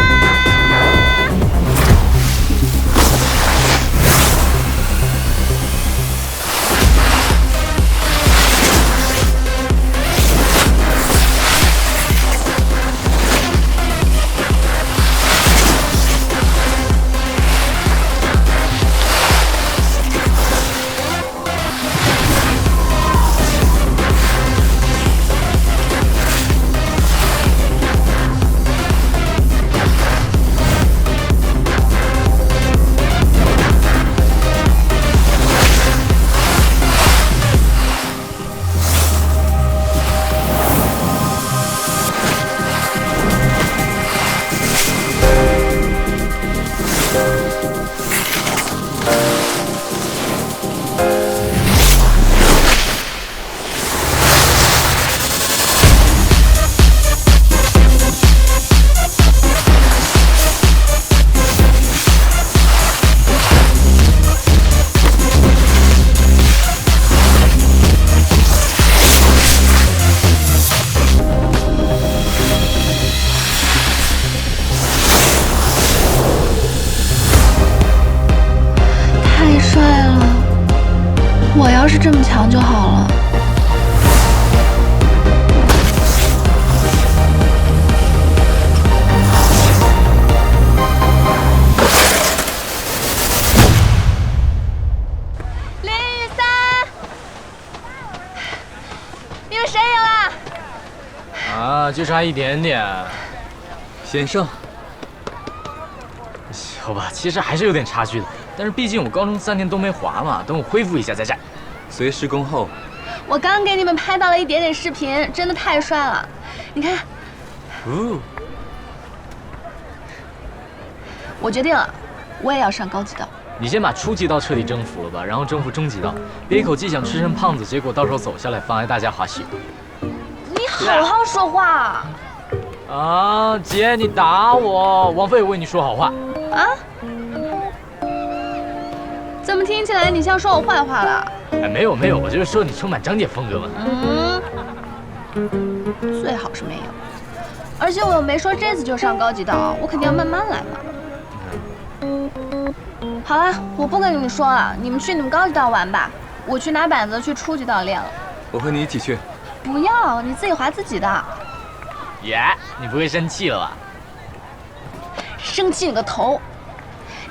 我要是这么强就好了。林雨3，你们谁赢了？啊，就差一点点。险胜。好吧，其实还是有点差距的，但是毕竟我高中3年都没滑嘛，等我恢复一下再战。随时恭候。我刚给你们拍到了一点点视频，真的太帅了，你看。哦。我决定了，我也要上高级道。你先把初级道彻底征服了吧，然后征服中级道。别一口气想吃成胖子，结果到时候走下来妨碍大家滑雪。你好好说话。啊，姐，你打我，王菲也为你说好话。啊？怎么听起来你像说我坏话了？哎，没有，我就是说你充满张姐风格嘛。最好是没有。而且我又没说这次就上高级道，我肯定要慢慢来嘛。好了，我不跟你们说了，你们去你们高级道玩吧，我去拿板子去初级道练了。我和你一起去。不要，你自己滑自己的。耶，你不会生气了吧？生气你个头！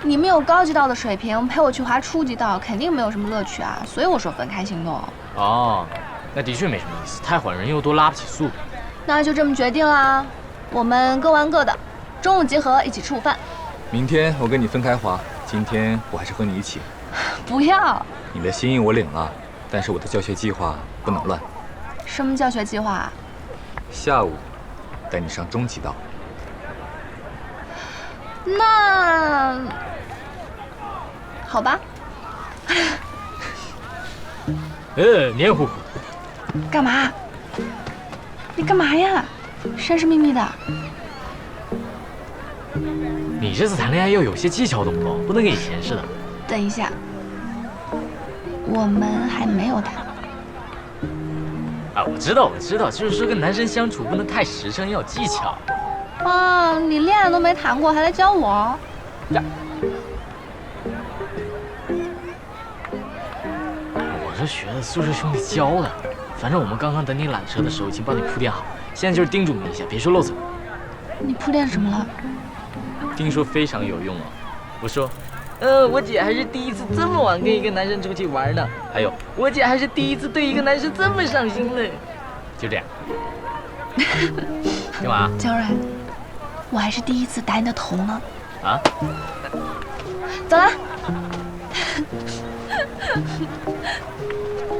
你们有高级道的水平，陪我去滑初级道，肯定没有什么乐趣啊。所以我说分开行动。哦，那的确没什么意思，太缓人又多拉不起速。那就这么决定啦，我们各玩各的，中午集合一起吃午饭。明天我跟你分开滑，今天我还是和你一起。不要。你的心意我领了，但是我的教学计划不能乱。什么教学计划？下午带你上中级道。那好吧。黏糊糊。干嘛？你干嘛呀？神神秘秘的。你这次谈恋爱要有些技巧，懂不懂？不能跟以前似的。等一下，我们还没有谈。啊，我知道，就是说跟男生相处不能太实诚，要有技巧。啊，你恋爱都没谈过，还来教我？呀，我这学的宿舍兄弟教的，反正我们刚刚等你缆车的时候已经帮你铺垫好，现在就是叮嘱你一下，别说漏嘴。你铺垫什么了？听说非常有用啊。我说，我姐还是第一次这么晚跟一个男生出去玩呢。还有，我姐还是第一次对一个男生这么上心呢。就这样。干嘛？江蕊，我还是第一次打你的头呢。啊？走了。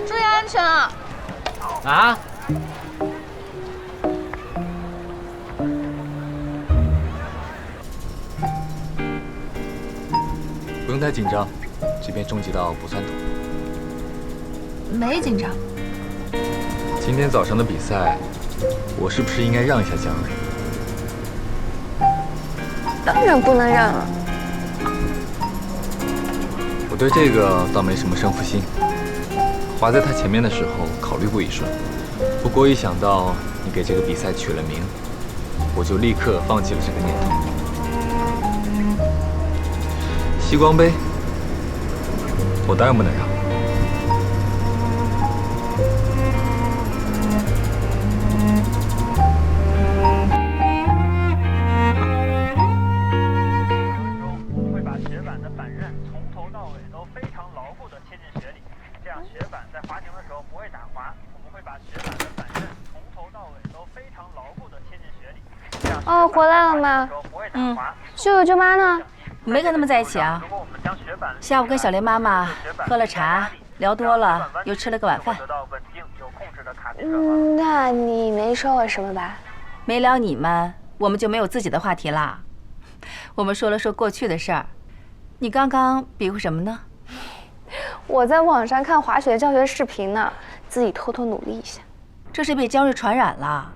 注意安全啊！啊？不用太紧张，这边终极道不算陡。没紧张。今天早上的比赛，我是不是应该让一下江蕊？当然不能让了。我对这个倒没什么胜负心。滑在他前面的时候考虑过一瞬，不过一想到你给这个比赛取了名，我就立刻放弃了这个念头。西光杯，我当然不能让。会把雪板的板刃从头到尾都非常牢固地贴进雪里，这样雪板在滑行的时候不会打滑。我们会把雪板的板刃从头到尾都非常牢固地贴进雪里。哦，回来了吗？舅舅舅妈呢？没跟他们在一起啊。下午跟小莲妈妈喝了茶，聊多了，又吃了个晚饭。那你没说我什么吧？没聊你们，我们就没有自己的话题啦。我们说了说过去的事儿。你刚刚比划什么呢？我在网上看滑雪教学视频呢，自己偷偷努力一下。这是被江瑞传染了。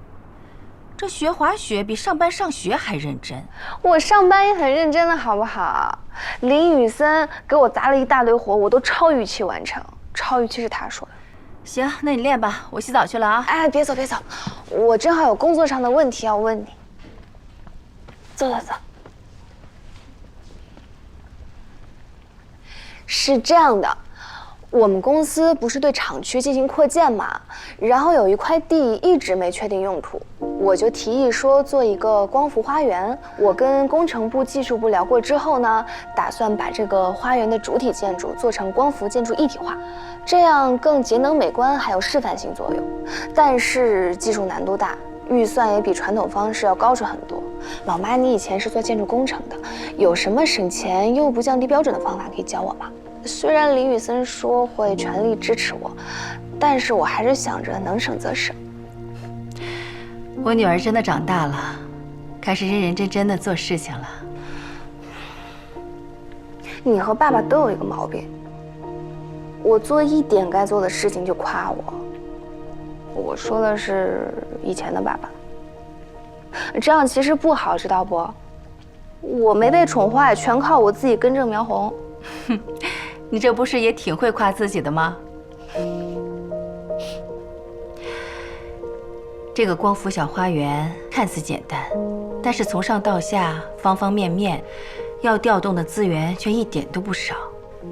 这学滑雪比上班上学还认真。我上班也很认真的，好不好？林雨森给我砸了一大堆活，我都超预期完成。超预期是他说的。行，那你练吧，我洗澡去了啊。哎，别走别走，我正好有工作上的问题要问你。走走走。是这样的。我们公司不是对厂区进行扩建嘛，然后有一块地一直没确定用途，我就提议说做一个光伏花园。我跟工程部、技术部聊过之后呢，打算把这个花园的主体建筑做成光伏建筑一体化，这样更节能美观，还有示范性作用。但是技术难度大，预算也比传统方式要高出很多。老妈，你以前是做建筑工程的，有什么省钱又不降低标准的方法可以教我吗？虽然林雨森说会全力支持我，但是我还是想着能省则省。我女儿真的长大了，开始认认真真的做事情了。你和爸爸都有一个毛病，我做一点该做的事情就夸我。我说的是以前的爸爸，这样其实不好，知道不？我没被宠坏，全靠我自己根正苗红。哼。你这不是也挺会夸自己的吗？这个光伏小花园看似简单，但是从上到下方方面面要调动的资源却一点都不少，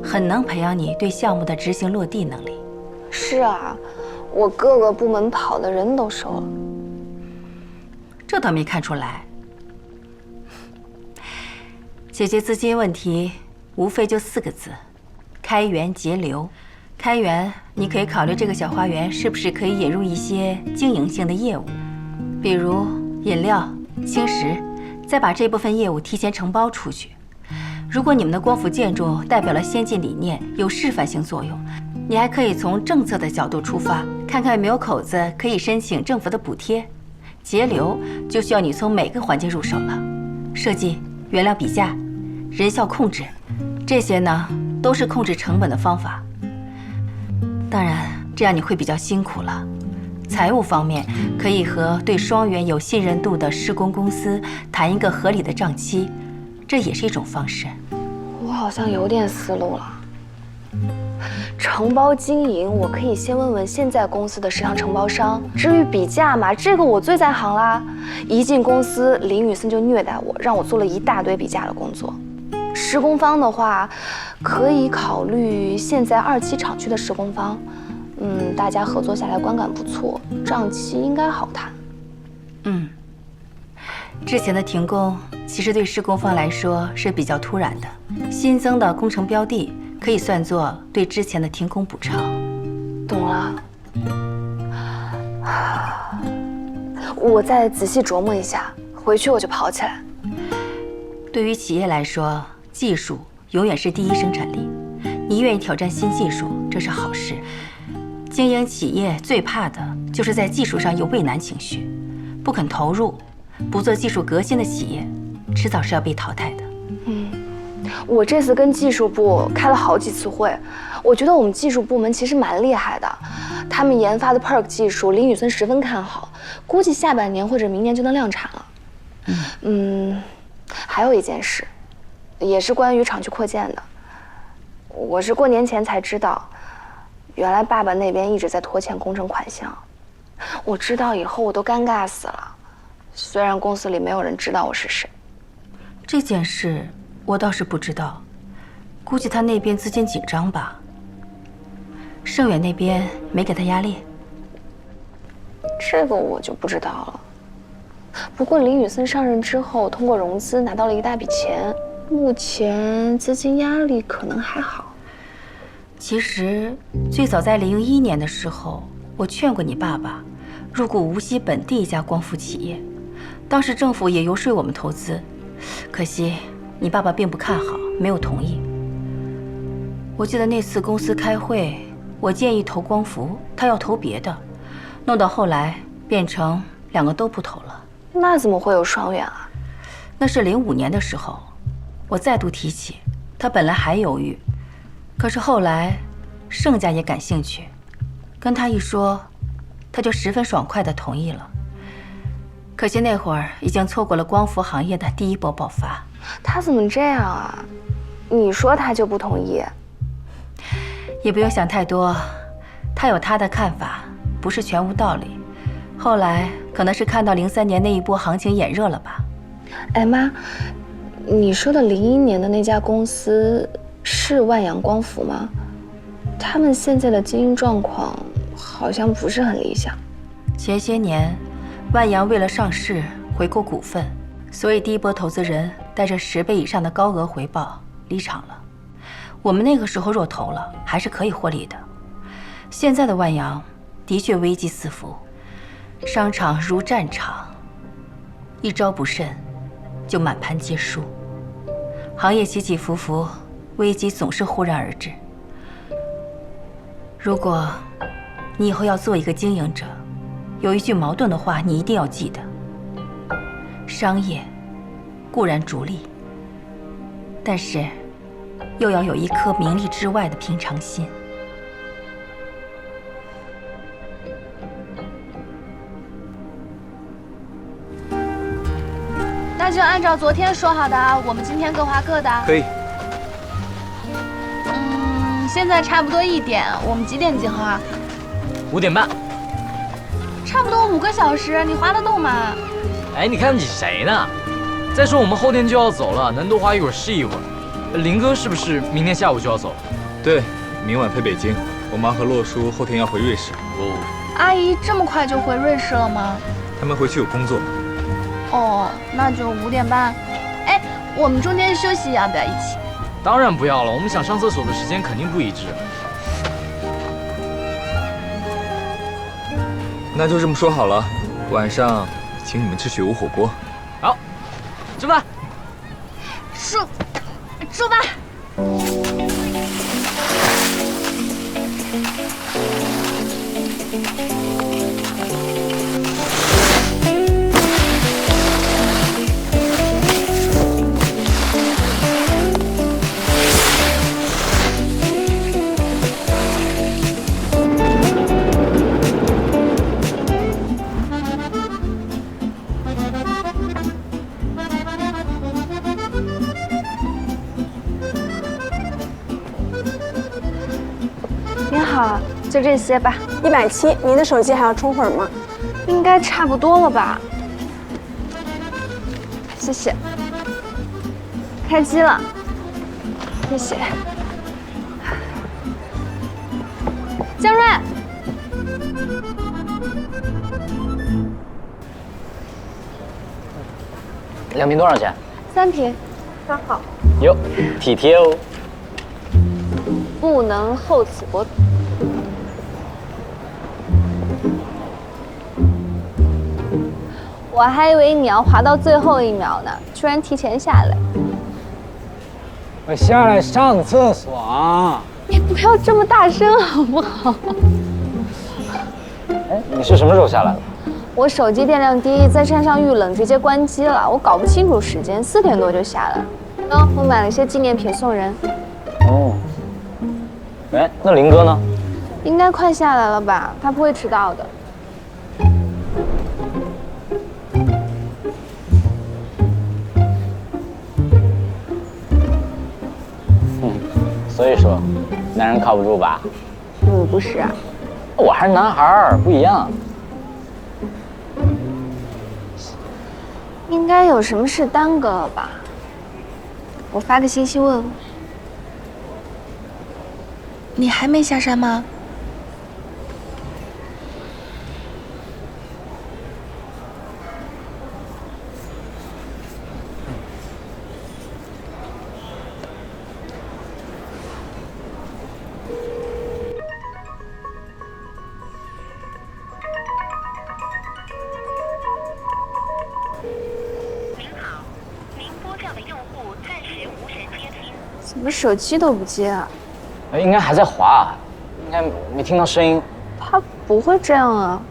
很能培养你对项目的执行落地能力。是啊，我各个部门跑的人都收了。这倒没看出来。解决资金问题，无非就4个字。开源节流。开源，你可以考虑这个小花园是不是可以引入一些经营性的业务，比如饮料、轻食，再把这部分业务提前承包出去。如果你们的光伏建筑代表了先进理念，有示范性作用，你还可以从政策的角度出发，看看有没有口子可以申请政府的补贴。节流就需要你从每个环节入手了，设计、原料比价、人效控制，这些呢都是控制成本的方法。当然，这样你会比较辛苦了。财务方面，可以和对双元有信任度的施工公司谈一个合理的账期，这也是一种方式。我好像有点思路了。承包经营，我可以先问问现在公司的食堂承包商。至于比价嘛，这个我最在行啦。一进公司，林雨森就虐待我，让我做了一大堆比价的工作。施工方的话，可以考虑现在2期厂区的施工方。大家合作下来观感不错，账期应该好谈。之前的停工其实对施工方来说是比较突然的，新增的工程标的可以算作对之前的停工补偿。懂了，我再仔细琢磨一下，回去我就跑起来。对于企业来说，技术永远是第一生产力。你愿意挑战新技术，这是好事。经营企业最怕的就是在技术上有畏难情绪，不肯投入，不做技术革新的企业，迟早是要被淘汰的。我这次跟技术部开了好几次会，我觉得我们技术部门其实蛮厉害的，他们研发的 PERK 技术，林宇森十分看好，估计下半年或者明年就能量产了。还有一件事，也是关于厂区扩建的，我是过年前才知道，原来爸爸那边一直在拖欠工程款项，我知道以后我都尴尬死了。虽然公司里没有人知道我是谁。这件事我倒是不知道，估计他那边资金紧张吧。盛远那边没给他压力？这个我就不知道了。不过林宇森上任之后，通过融资拿到了一大笔钱，目前资金压力可能还好。其实最早在2001年的时候，我劝过你爸爸入股无锡本地一家光伏企业，当时政府也游说我们投资，可惜你爸爸并不看好，没有同意。我记得那次公司开会，我建议投光伏，他要投别的，弄到后来变成2个都不投了。那怎么会有双远啊？那是05年的时候，我再度提起，他本来还犹豫，可是后来盛家也感兴趣，跟他一说，他就十分爽快地同意了。可惜那会儿已经错过了光伏行业的第一波爆发。他怎么这样啊？你说他就不同意？也不用想太多，他有他的看法，不是全无道理。后来可能是看到03年那一波行情眼热了吧。哎妈，你说的01年的那家公司是万阳光伏吗？他们现在的经营状况好像不是很理想。前些年万阳为了上市回购股份，所以第一波投资人带着10倍以上的高额回报离场了。我们那个时候若投了，还是可以获利的。现在的万阳的确危机四伏，商场如战场，一招不慎就满盘皆输。行业起起伏伏，危机总是忽然而至。如果你以后要做一个经营者，有一句矛盾的话你一定要记得：商业固然逐利，但是又要有一颗名利之外的平常心。那就按照昨天说好的，我们今天各花各的。可以。现在差不多1点，我们几点集合啊？5点半。差不多5个小时，你划得动吗？哎，你看你谁呢？再说我们后天就要走了，能多划一会儿是一会儿。林哥是不是明天下午就要走？对，明晚飞北京。我妈和洛叔后天要回瑞士。哦。阿姨这么快就回瑞士了吗？他们回去有工作。哦，那就5点半。哎，我们中间休息要不要一起？当然不要了，我们想上厕所的时间肯定不一致。那就这么说好了，晚上请你们吃雪屋火锅。好，吃饭。出发。好，就这些吧。170，您的手机还要充会儿吗？应该差不多了吧。谢谢。开机了。谢谢。江瑞，2瓶多少钱？3瓶，刚好。哟，体贴哦。不能厚此薄彼。我还以为你要滑到最后1秒呢，居然提前下来。我下来上厕所啊。你不要这么大声好不好？哎，你是什么时候下来的？我手机电量低，在山上遇冷直接关机了，我搞不清楚时间，4点多就下来。我买了一些纪念品送人。哦。哎，那林哥呢？应该快下来了吧？他不会迟到的。所以说，男人靠不住吧？你不是啊？我还是男孩儿，不一样。应该有什么事耽搁了吧？我发个信息问问。你还没下山吗？怎么手机都不接啊？应该还在滑，应该没听到声音。他不会这样啊！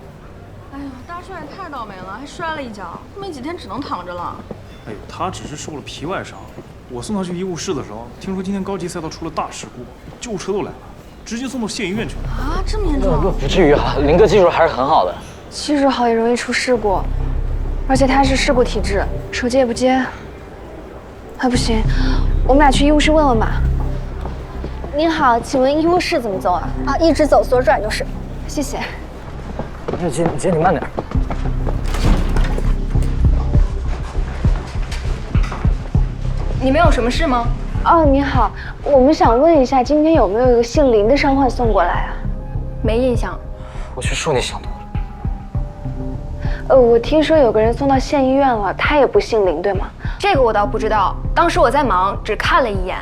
哎呦，大帅也太倒霉了，还摔了一跤，没几天只能躺着了。哎呦，他只是受了皮外伤。我送他去医务室的时候，听说今天高级赛道出了大事故，救护车都来了，直接送到县医院去了。啊，这么严重？不至于啊，林哥技术还是很好的。技术好也容易出事故，而且他是事故体质，手机也不接。还不行，我们俩去医务室问问吧。您好，请问医务室怎么走啊？啊，一直走，左转就是。谢谢。姐，你慢点。你们有什么事吗？哦，你好，我们想问一下，今天有没有一个姓林的伤患送过来啊？没印象。我去说你想多了。我听说有个人送到县医院了，他也不姓林，对吗？这个我倒不知道，当时我在忙，只看了一眼。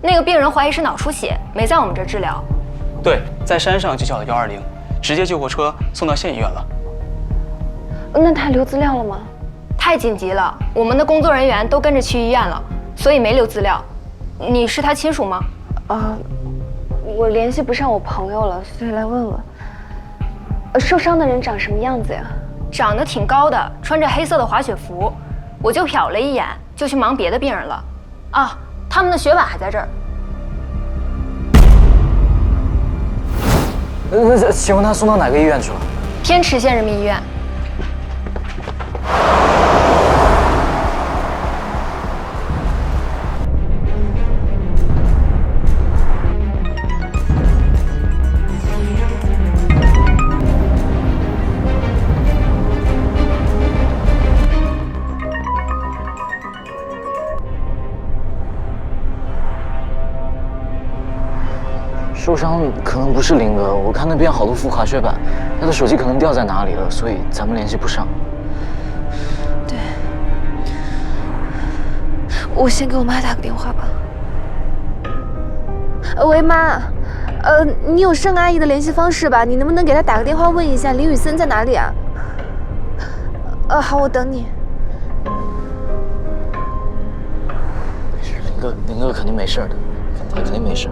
那个病人怀疑是脑出血，没在我们这儿治疗。对，在山上就叫了120，直接救护车送到县医院了。那他留资料了吗？太紧急了，我们的工作人员都跟着去医院了，所以没留资料。你是他亲属吗？我联系不上我朋友了，所以来问问。受伤的人长什么样子呀？长得挺高的，穿着黑色的滑雪服。我就瞟了一眼，就去忙别的病人了。啊，他们的血板还在这儿。请问他送到哪个医院去了？天池县人民医院。受伤可能不是林哥，我看那边好多副滑雪板，他的手机可能掉在哪里了，所以咱们联系不上。对，我先给我妈打个电话吧。喂，妈，你有盛阿姨的联系方式吧？你能不能给她打个电话问一下林宇森在哪里啊？好，我等你。林哥肯定没事的，他肯定没事。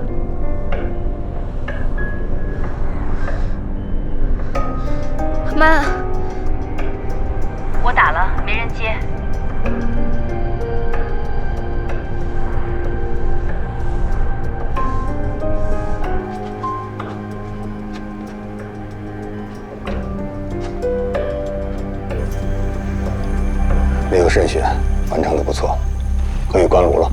妈，我打了，没人接。那个渗血完成的不错，可以关颅了。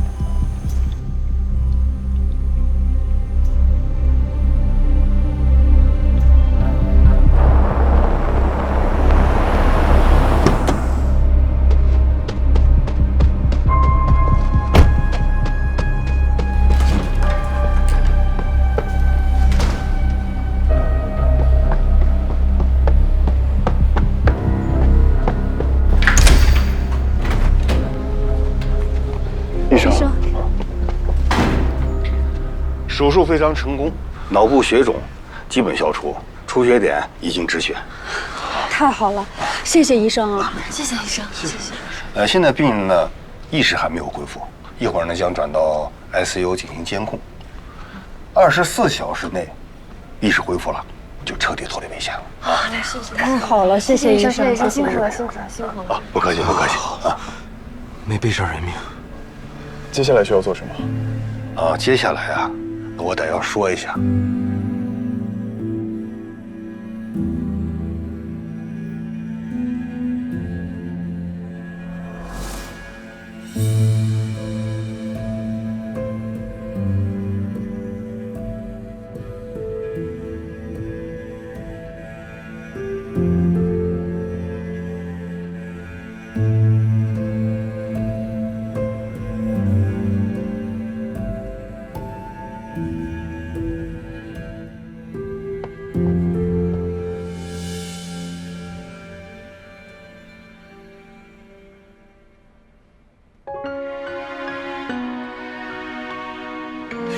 手术非常成功，脑部血肿基本消除，出血点已经止血。太好了，谢谢医生啊！谢谢医生，谢谢。现在病人呢意识还没有恢复，一会儿呢将转到 ICU 进行监控。24小时内意识恢复了，就彻底脱离危险了。好的，谢谢。太好了，谢谢医生，谢谢医生，辛苦了，辛苦了，辛苦了。不客气，不客气啊，没背上人命。接下来需要做什么？接下来啊，我得要说一下。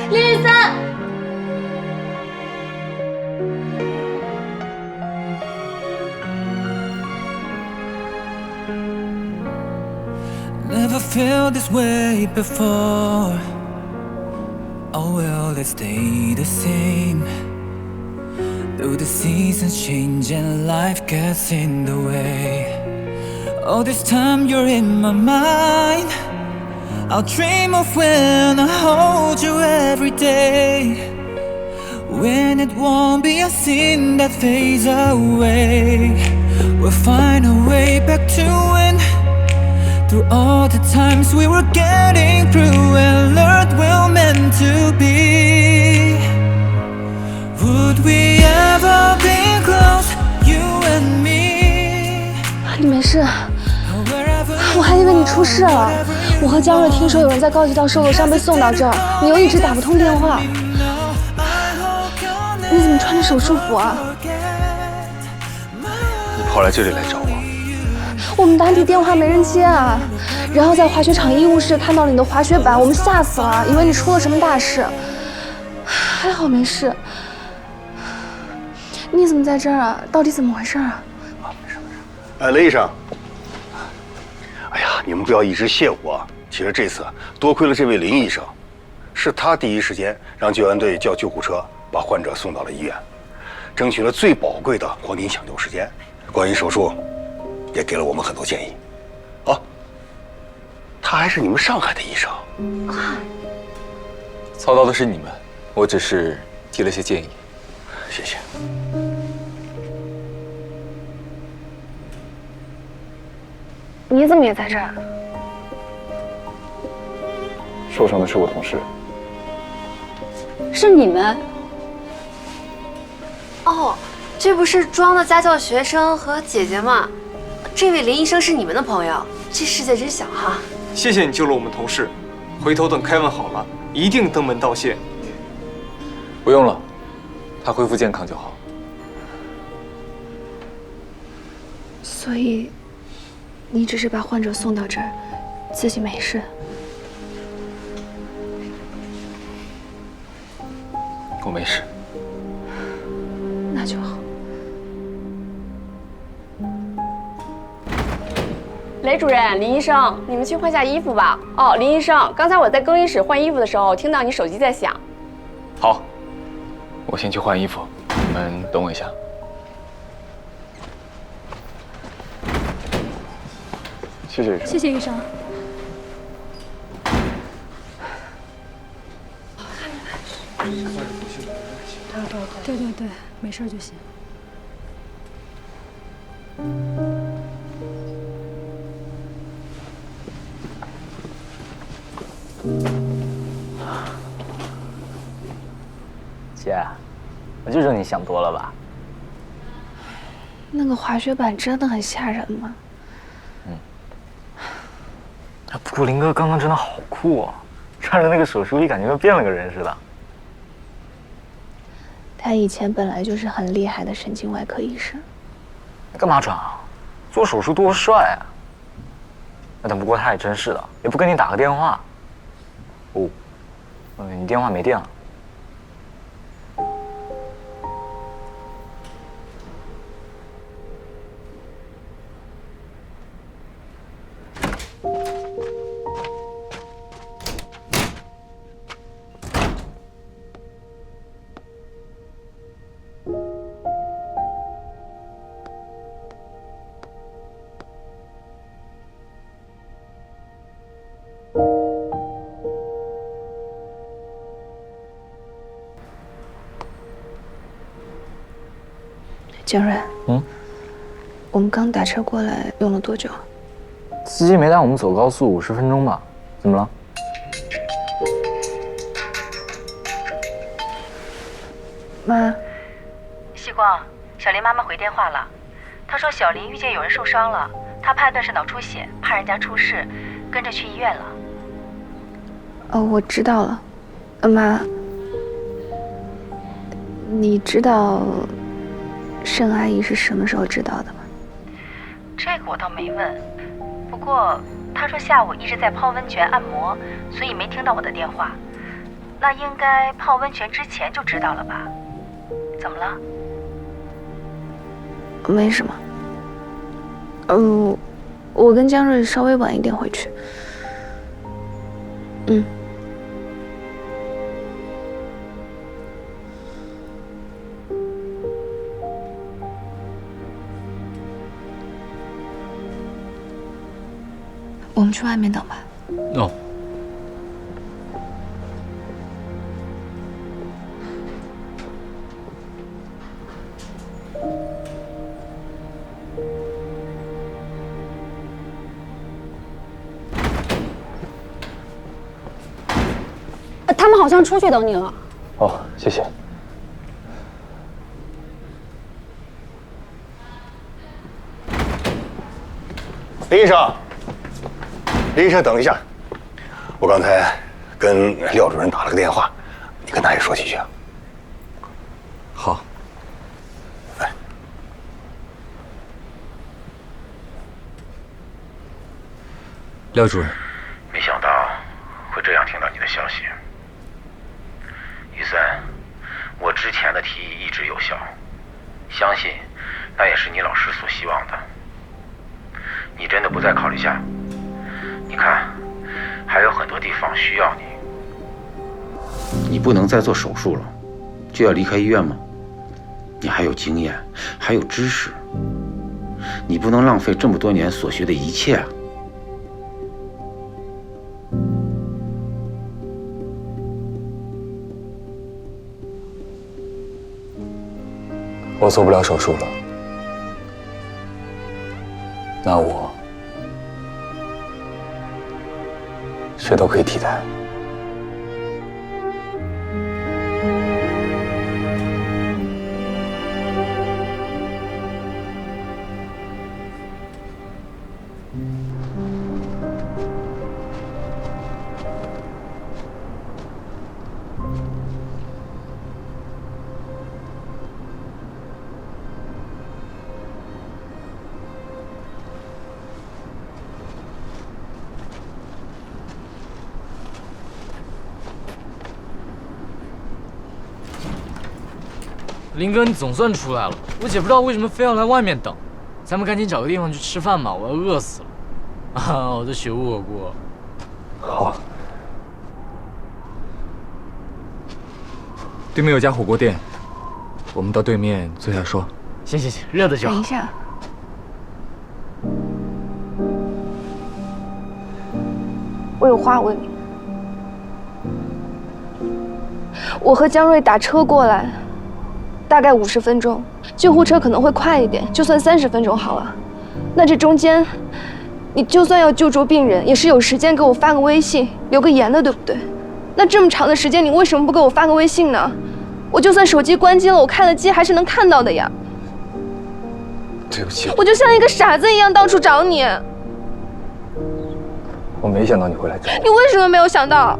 13。Never felt this way before. Oh well, let's stay the same. Though the seasons change and life gets in the way. All this time you're in my mind. I'll dream of when I hold you every day. When it won't be a sin that fades away. We'll find a way back to when. Through all the times we were getting through and learned we're meant to be. Would we ever be close, you and me? 你没事？我还以为你出事了。我和江瑞听说有人在高级道受了伤，被送到这儿，你又一直打不通电话。你怎么穿着手术服啊？你跑来这里来找我？我们打你电话没人接啊，然后在滑雪场医务室看到了你的滑雪板，我们吓死了，以为你出了什么大事。还好没事。你怎么在这儿啊？到底怎么回事啊？没事没事。雷医生，哎呀，你们不要一直谢我。其实这次多亏了这位林医生，是他第一时间让救援队叫救护车把患者送到了医院，争取了最宝贵的黄金抢救时间。关于手术，也给了我们很多建议。啊，他还是你们上海的医生。操刀的是你们，我只是提了些建议。谢谢。你怎么也在这儿？受伤的是我同事。是你们？哦，这不是庄的家教学生和姐姐吗？这位林医生是你们的朋友，这世界真小哈。谢谢你救了我们同事，回头等凯文好了，一定登门道谢。不用了，他恢复健康就好。所以，你只是把患者送到这儿，自己没事。我没事。那就好。雷主任、林医生，你们去换下衣服吧。哦，林医生，刚才我在更衣室换衣服的时候，听到你手机在响。好，我先去换衣服，你们等我一下。谢谢医生。谢谢医生。对对对，没事就行。姐，我就说你想多了吧。那个滑雪板真的很吓人吗？不过林哥刚刚真的好酷啊，穿着那个手术衣，感觉跟变了个人似的。他以前本来就是很厉害的神经外科医生。干嘛转啊？做手术多帅啊！但不过他也真是的，也不跟你打个电话。哦，你电话没电了。江瑞，嗯，我们刚打车过来，用了多久？司机没带我们走高速50分钟吧？怎么了？妈，西光，小林妈妈回电话了，她说小林遇见有人受伤了，她判断是脑出血，怕人家出事，跟着去医院了。哦，我知道了。妈，你知道盛阿姨是什么时候知道的吗？这个我倒没问，不过她说下午一直在泡温泉按摩，所以没听到我的电话。那应该泡温泉之前就知道了吧？怎么了？没什么。我跟江瑞稍微晚一点回去。我们去外面等吧。哦。他们好像出去等你了。哦，谢谢。林医生，林医生，等一下，我刚才跟廖主任打了个电话，你跟他也说几句啊。好。来，廖主任，没想到会这样听到你的消息。雨森，我之前的提议一直有效，相信那也是你老师所希望的。你真的不再考虑下？你看，还有很多地方需要你。你不能再做手术了，就要离开医院吗？你还有经验，还有知识，你不能浪费这么多年所学的一切啊！我做不了手术了，那我谁都可以替代。林哥，你总算出来了。我姐不知道为什么非要来外面等，咱们赶紧找个地方去吃饭吧，我要饿死了。啊，我的雪屋火锅。好。对面有家火锅店，我们到对面坐下说。行行行，热的就好。等一下，我有话问你。我和江瑞打车过来，大概50分钟，救护车可能会快一点，就算30分钟好了。那这中间，你就算要救助病人，也是有时间给我发个微信，留个言的，对不对？那这么长的时间，你为什么不给我发个微信呢？我就算手机关机了，我开了机还是能看到的呀。对不起，我就像一个傻子一样到处找你。我没想到你会来找我。你为什么没有想到？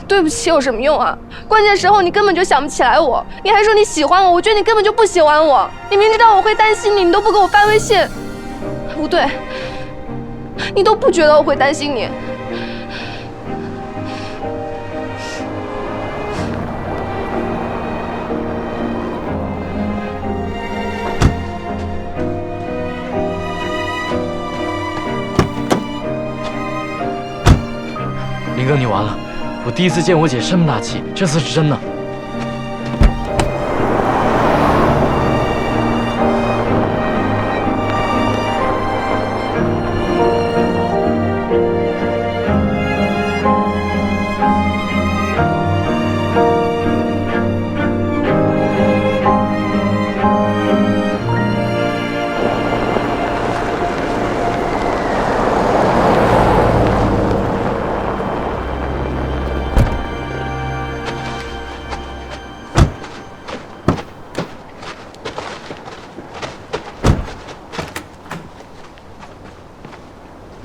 对不起有什么用啊？关键时候你根本就想不起来我，你还说你喜欢我，我觉得你根本就不喜欢我。你明知道我会担心你，你都不给我发微信。不对，你都不觉得我会担心你。林哥，你完了！我第一次见我姐这么大气，这次是真的。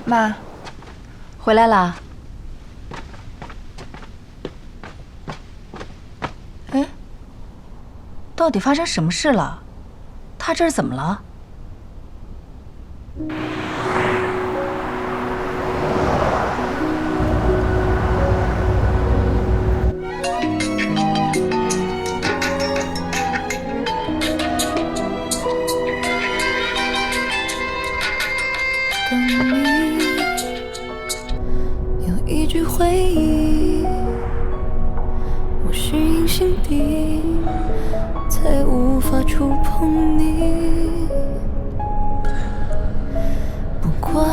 妈，回来啦？哎，到底发生什么事了？他这是怎么了？回忆，我是隐形地，才无法触碰你。不管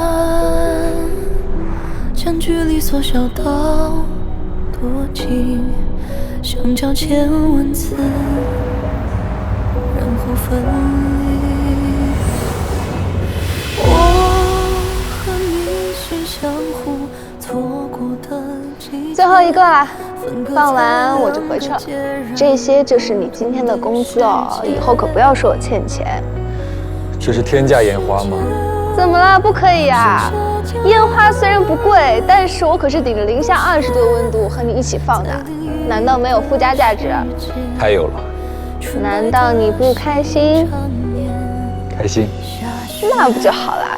将距离缩小到多近，相交千万次，然后分离。我和你是相互错过的。最后一个啦，放完我就回去了。这些就是你今天的工资哦，以后可不要说我欠钱。这是天价烟花吗？怎么了？不可以呀！烟花虽然不贵，但是我可是顶着零下20度的温度和你一起放的，难道没有附加价值？太有了。难道你不开心？开心。那不就好啦？